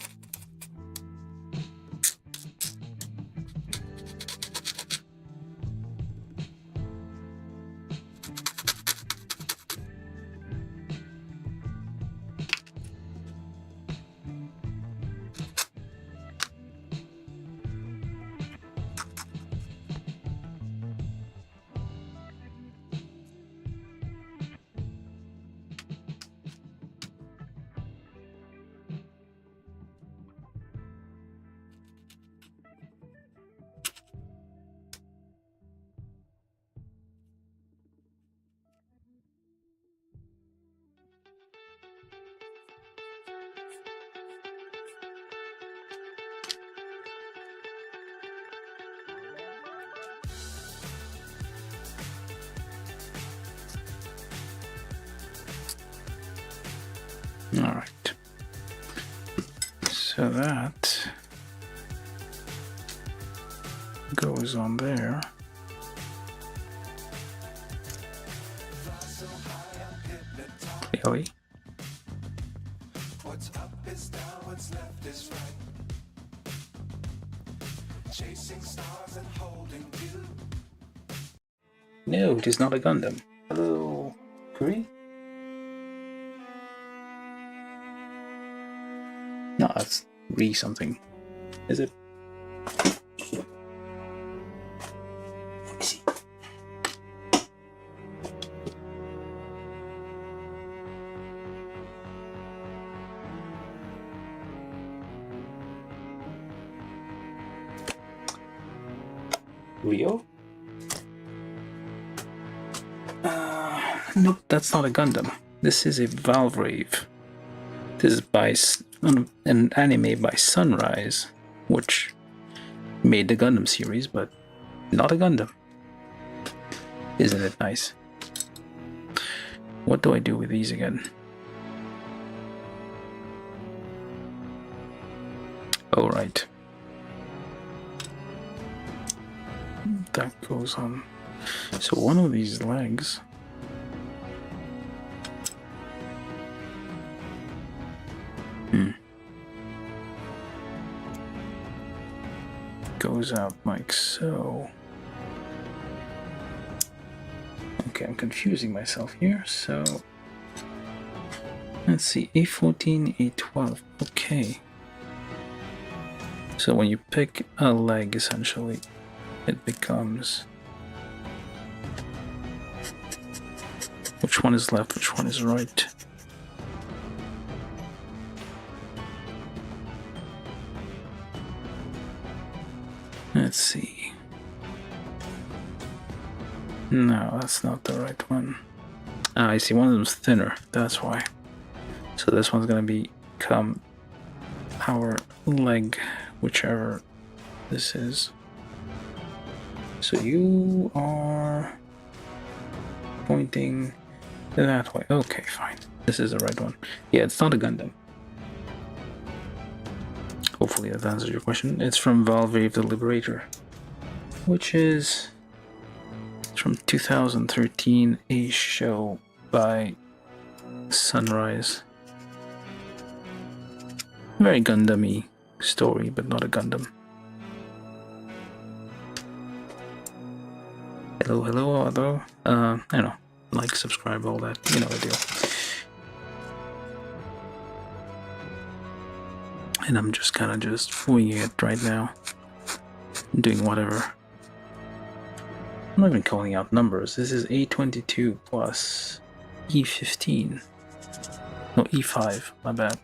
Alright, so that goes on there. Really? What's up is down, what's left is right. Chasing stars and holding you. No, it is not a Gundam. Hello, Kuri? No, that's re something. Is it? Let me see. Rio? Nope, that's not a Gundam. This is a Valvrave. This is by an anime by Sunrise, which made the Gundam series, but not a Gundam. Isn't it nice? What do I do with these again? Oh, right. That goes on. So one of these legs goes out like so. Okay, I'm confusing myself here, so let's see, A14, A12, okay. So when you pick a leg, essentially, it becomes which one is left, which one is right. Let's see. No, that's not the right one. Ah, I see, one of them's thinner, that's why. So this one's gonna become our leg, whichever this is. So you are pointing that way. Okay, fine. This is the right one. Yeah, it's not a Gundam. Hopefully that answers your question. It's from Valvrave the Liberator, which is from 2013, a show by Sunrise. Very Gundam-y story, but not a Gundam. Hello, hello. I don't know. Like, subscribe, all that. You know the deal. And I'm just kind of just winging it right now. Doing whatever. I'm not even calling out numbers. This is A22 plus E15. No, E5. My bad.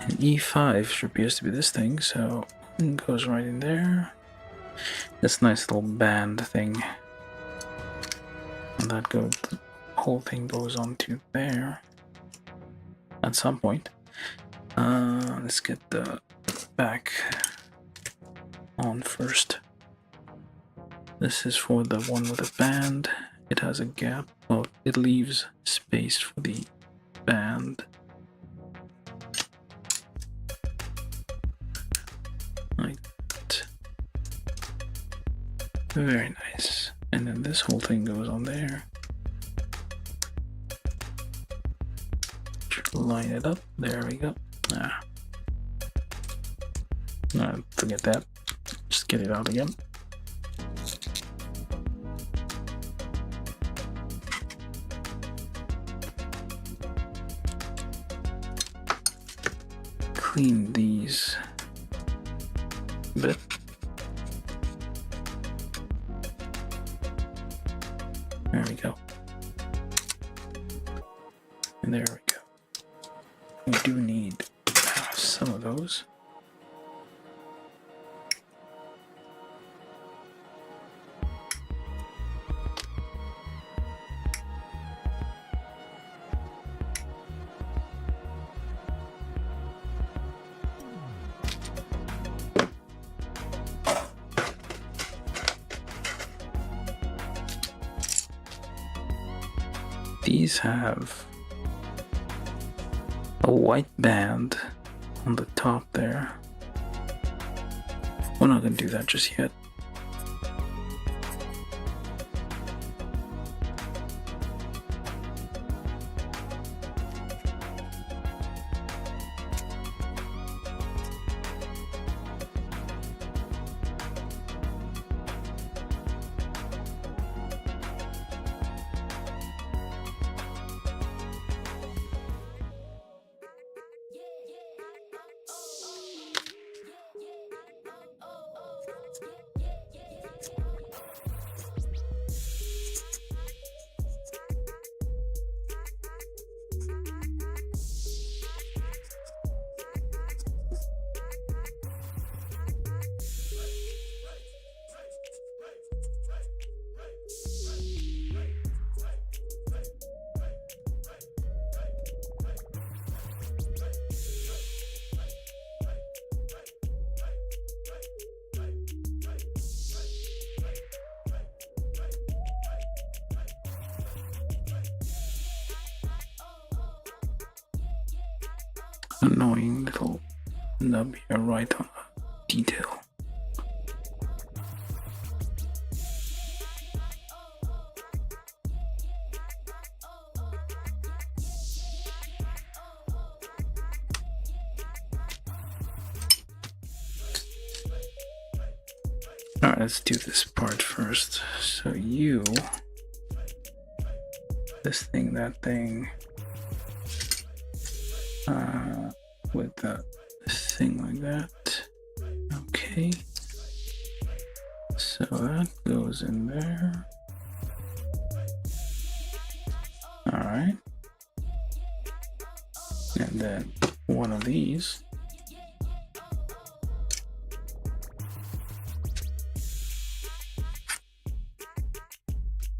And E5 appears to be this thing, so it goes right in there. This nice little band thing. And that goes, the whole thing goes onto there at some point. Let's get the back on first. This is for the one with the band. It has a gap. Well, it leaves space for the band. Like that. Very nice. And then this whole thing goes on there. Line it up. There we go. Forget that. Just get it out again. Clean these a bit. There we go. And there we go. We do need some of those. These have a white band on the top there. We're not going to do that just yet. annoying little nub here right on the detail. Alright, let's do this part first. So you, this thing, that thing, with the thing like that. Okay. So that goes in there. Alright. And then one of these.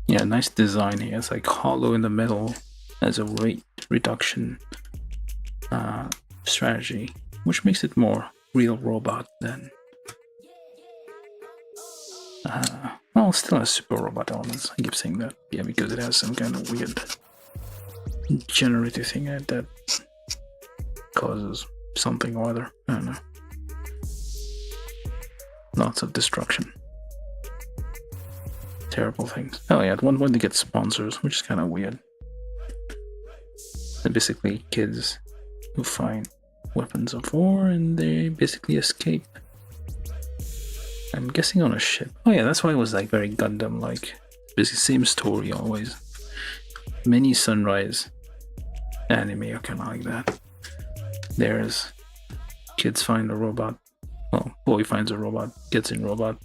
Yeah, nice design here. It's like hollow in the middle as a weight reduction strategy, which makes it more real robot than well, still has super robot elements. I keep saying that, yeah, because it has some kind of weird generator thing in it that causes something or other. I don't know. Lots of destruction. Terrible things. Oh yeah, at one point they get sponsors, which is kind of weird. They're basically kids who find weapons of war and they basically escape. I'm guessing on a ship. Oh yeah, that's why it was like very Gundam-like. Basically same story always. Many Sunrise anime are kind of like that. There's kids find a robot. Well, boy finds a robot, gets in robot,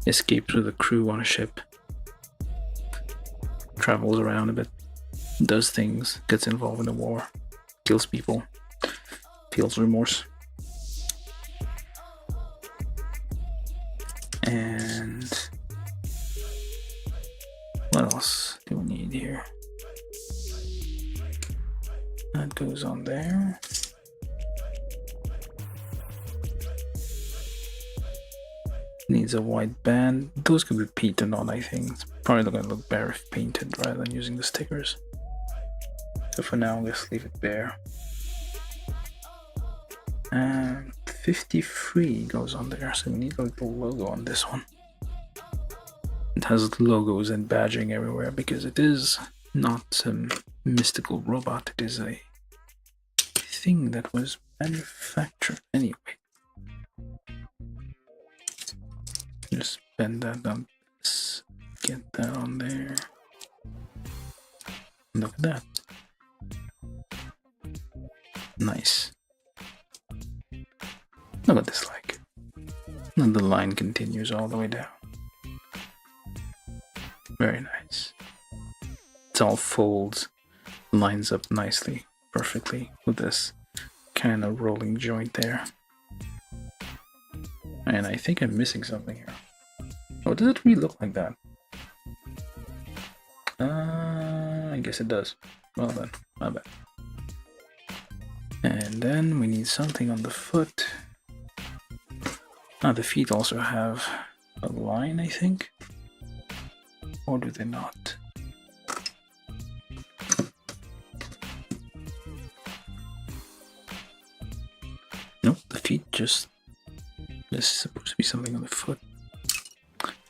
escapes with a crew on a ship, travels around a bit, does things, gets involved in the war, kills people, feels remorse. And what else do we need here? That goes on there. Needs a white band. Those could be painted on, I think. It's probably not going to look bare if painted rather than using the stickers. So for now, let's leave it bare. And 53 goes on there, so we need a little logo on this one. It has logos and badging everywhere because it is not some mystical robot. It is a thing that was manufactured anyway. Just bend that down. Get that on there. Look at that. Nice. Look at this like. And the line continues all the way down. Very nice. It's all folds, lines up nicely, perfectly with this kind of rolling joint there. And I think I'm missing something here. Oh, does it really look like that? I guess it does. Well then, my bad. And then we need something on the foot. Ah, the feet also have a line, I think. Or do they not? Nope, the feet just... There's supposed to be something on the foot.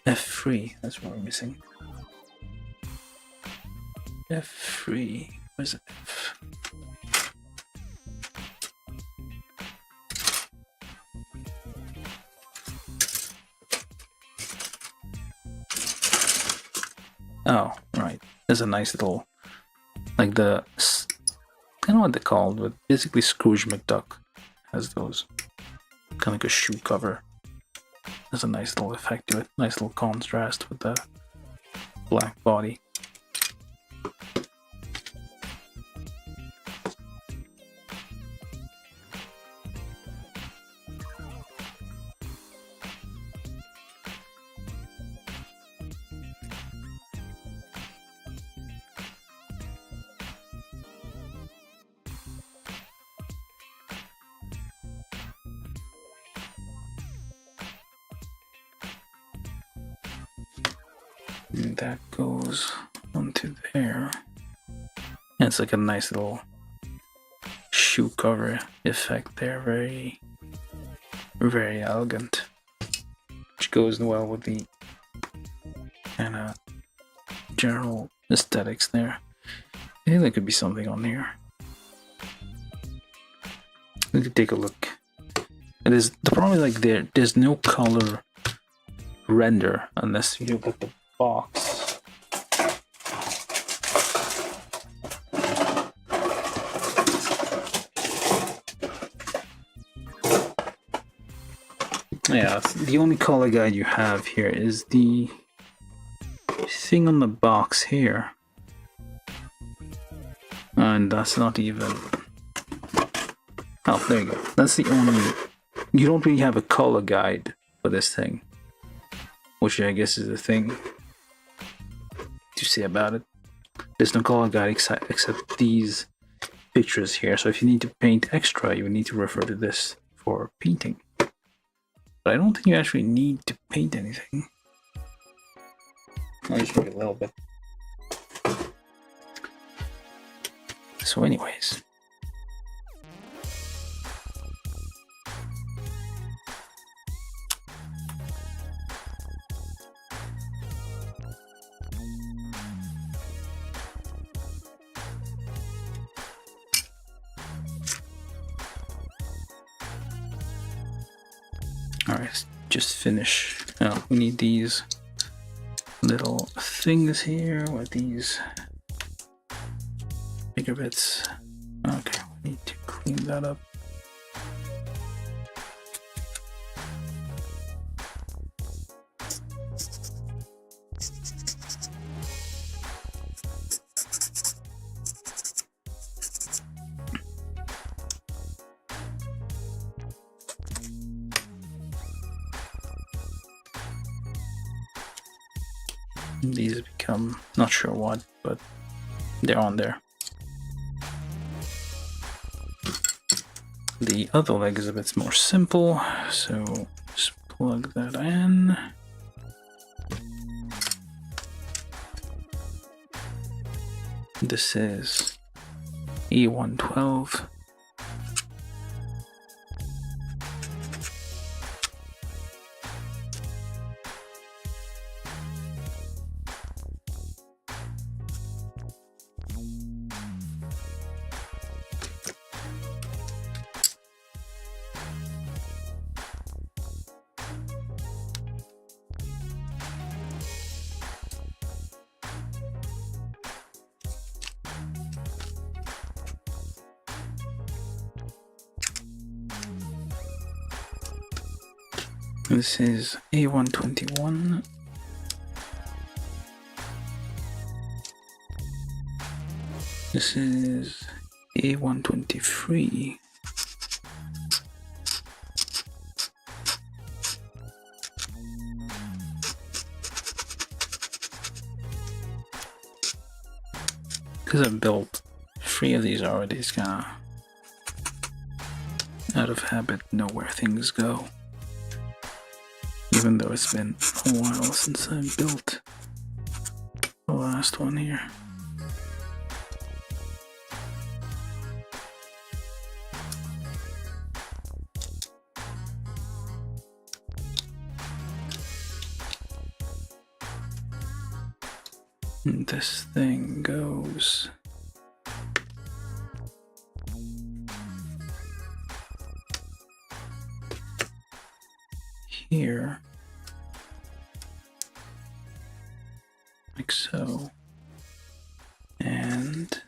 F3, that's what we're missing. F3, where's the F? Oh, right. There's a nice little, like the, I don't know what they're called, but basically Scrooge McDuck has those. Kind of like a shoe cover. There's a nice little effect to it. Nice little contrast with the black body. And that goes onto there. And it's like a nice little shoe cover effect there, very, very elegant, which goes well with the kind of general aesthetics there. I think there could be something on here. We could take a look. It is the problem is like there's no color render unless you look at the box. Yeah, the only color guide you have here is the thing on the box here. And that's not even... Oh, there you go. That's the only... You don't really have a color guide for this thing. Which I guess is the thing to say about it. There's no color guide except these pictures here. So if you need to paint extra, you would need to refer to this for painting. But I don't think you actually need to paint anything. I'll just make it a little bit. So anyways. Alright, just finish. Oh, we need these little things here with these bigger bits. Okay, we need to clean that up. These become not sure what, but they're on there. The other leg is a bit more simple, so just plug that in. This is E112. This is A121. This is A123. Because I've built 3 of these already, it's kind of out of habit, know where things go. Even though it's been a while since I built the last one here. And this thing goes here, like so, and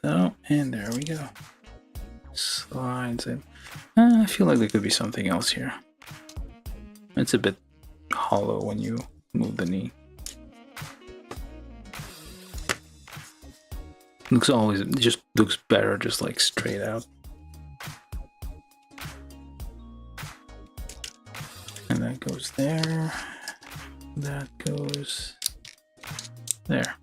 so, and there we go. Slides in. I feel like there could be something else here. It's a bit hollow when you move the knee. It just looks better just like straight out. that goes there. That goes there.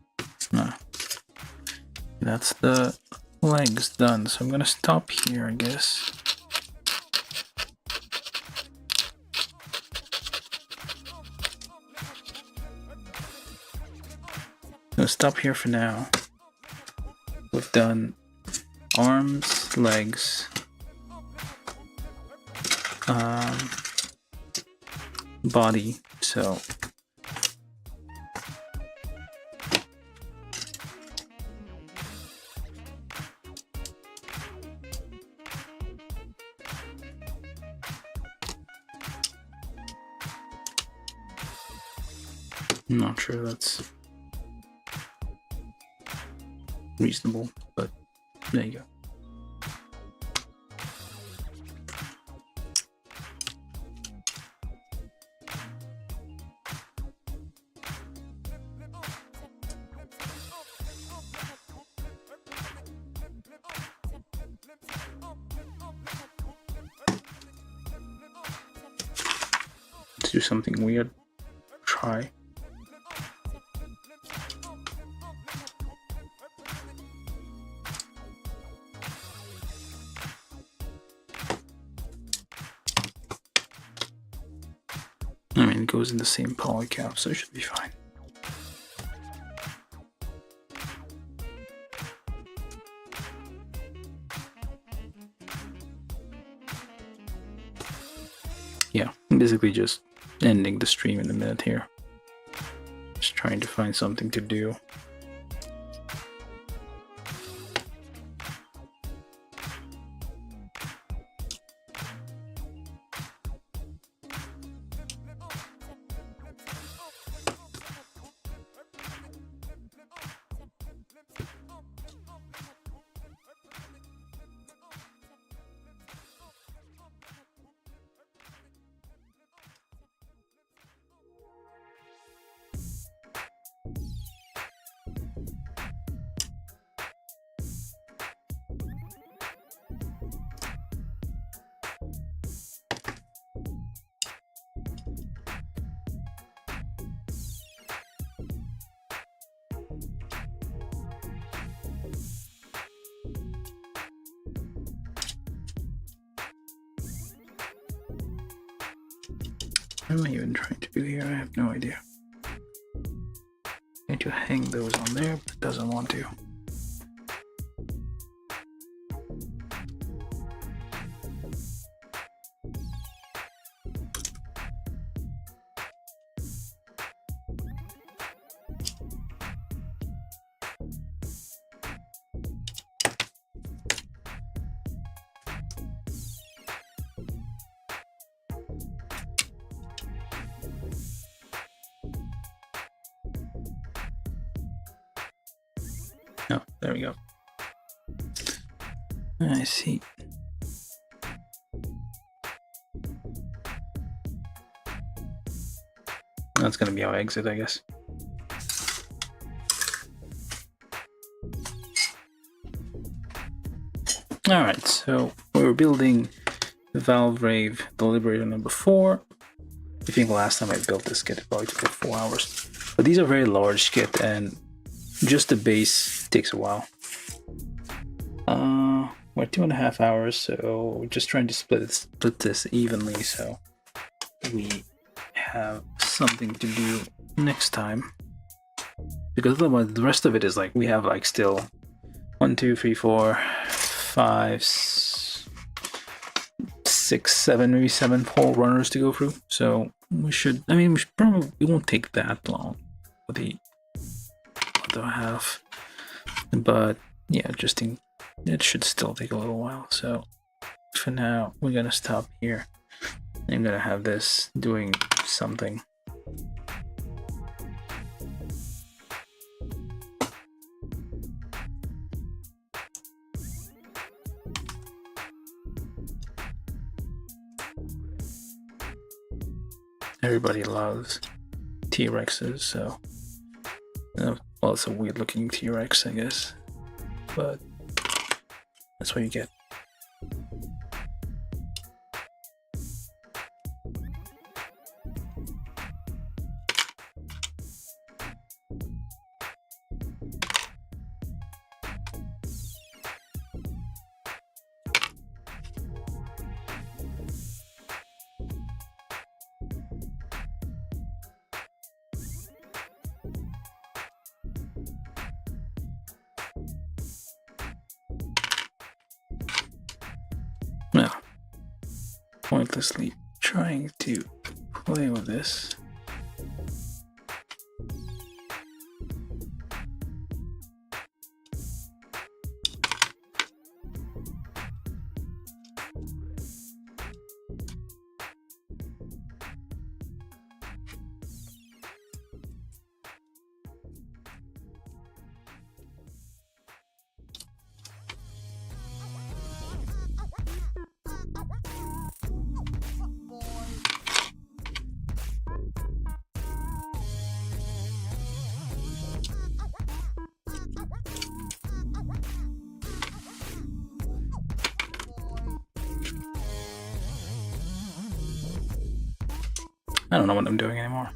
That's the legs done. So I'm gonna stop here, I guess. I'm gonna stop here for now. We've done arms, legs, body, so I'm not sure that's reasonable, but there you go. Let's do something weird. Try. I mean, it goes in the same polycap, so it should be fine. Yeah, I'm basically just ending the stream in a minute here. Just trying to find something to do. What am I even trying to do here? I have no idea. Going to hang those on there, but it doesn't want to. Oh, there we go. I see. That's gonna be our exit, I guess. Alright, so we were building the Valvrave, the Liberator number 4. I think last time I built this kit, it probably took like 4 hours. But these are very large kit, and just the base takes a while. We're 2.5 hours, so we're just trying to split this evenly, so we have something to do next time. Because otherwise, the rest of it is like we have like still 1, 2, 3, 4, 5, 6, 7, maybe 7 pole runners to go through. So we should. I mean, it won't take that long for the other half, but yeah, it should still take a little while. So for now, we're gonna stop here. I'm gonna have this doing something. Everybody loves T-Rexes, so well, it's a weird looking T-Rex, I guess, but that's what you get. pointlessly trying to play with this. I don't know what I'm doing anymore.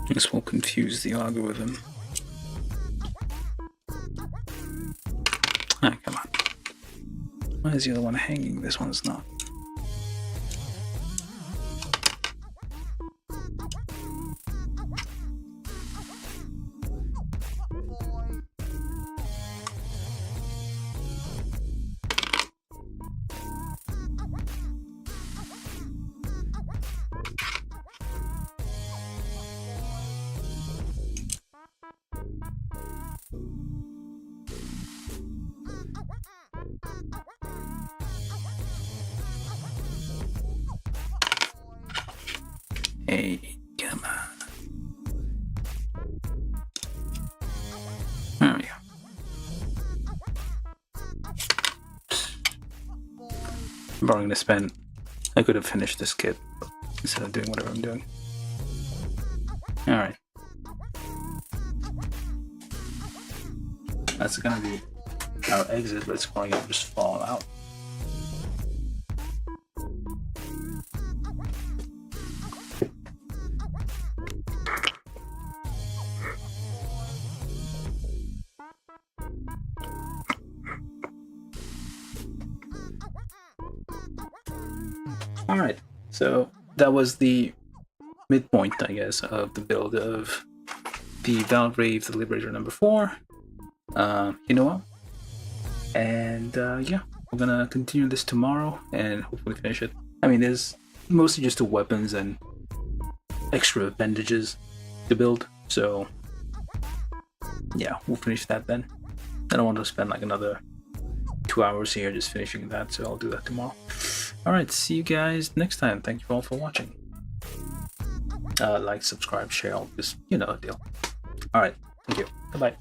This will confuse the algorithm. Ah, come on. Why is the other one hanging? This one's not. Hey, come on. There we go. I'm probably gonna spend. I could have finished this kit instead of doing whatever I'm doing. Alright. That's gonna be our exit, but it's going to just fall out. Alright, so that was the midpoint, I guess, of the build of the Valvrave, the Liberator number 4, Hinowa. And yeah, we're gonna continue this tomorrow and hopefully finish it. I mean, there's mostly just the weapons and extra bandages to build, so yeah, we'll finish that then. I don't want to spend like another 2 hours here just finishing that, so I'll do that tomorrow. Alright, see you guys next time. Thank you all for watching. Like, subscribe, share, all this, you know the deal. Alright, thank you. Bye-bye.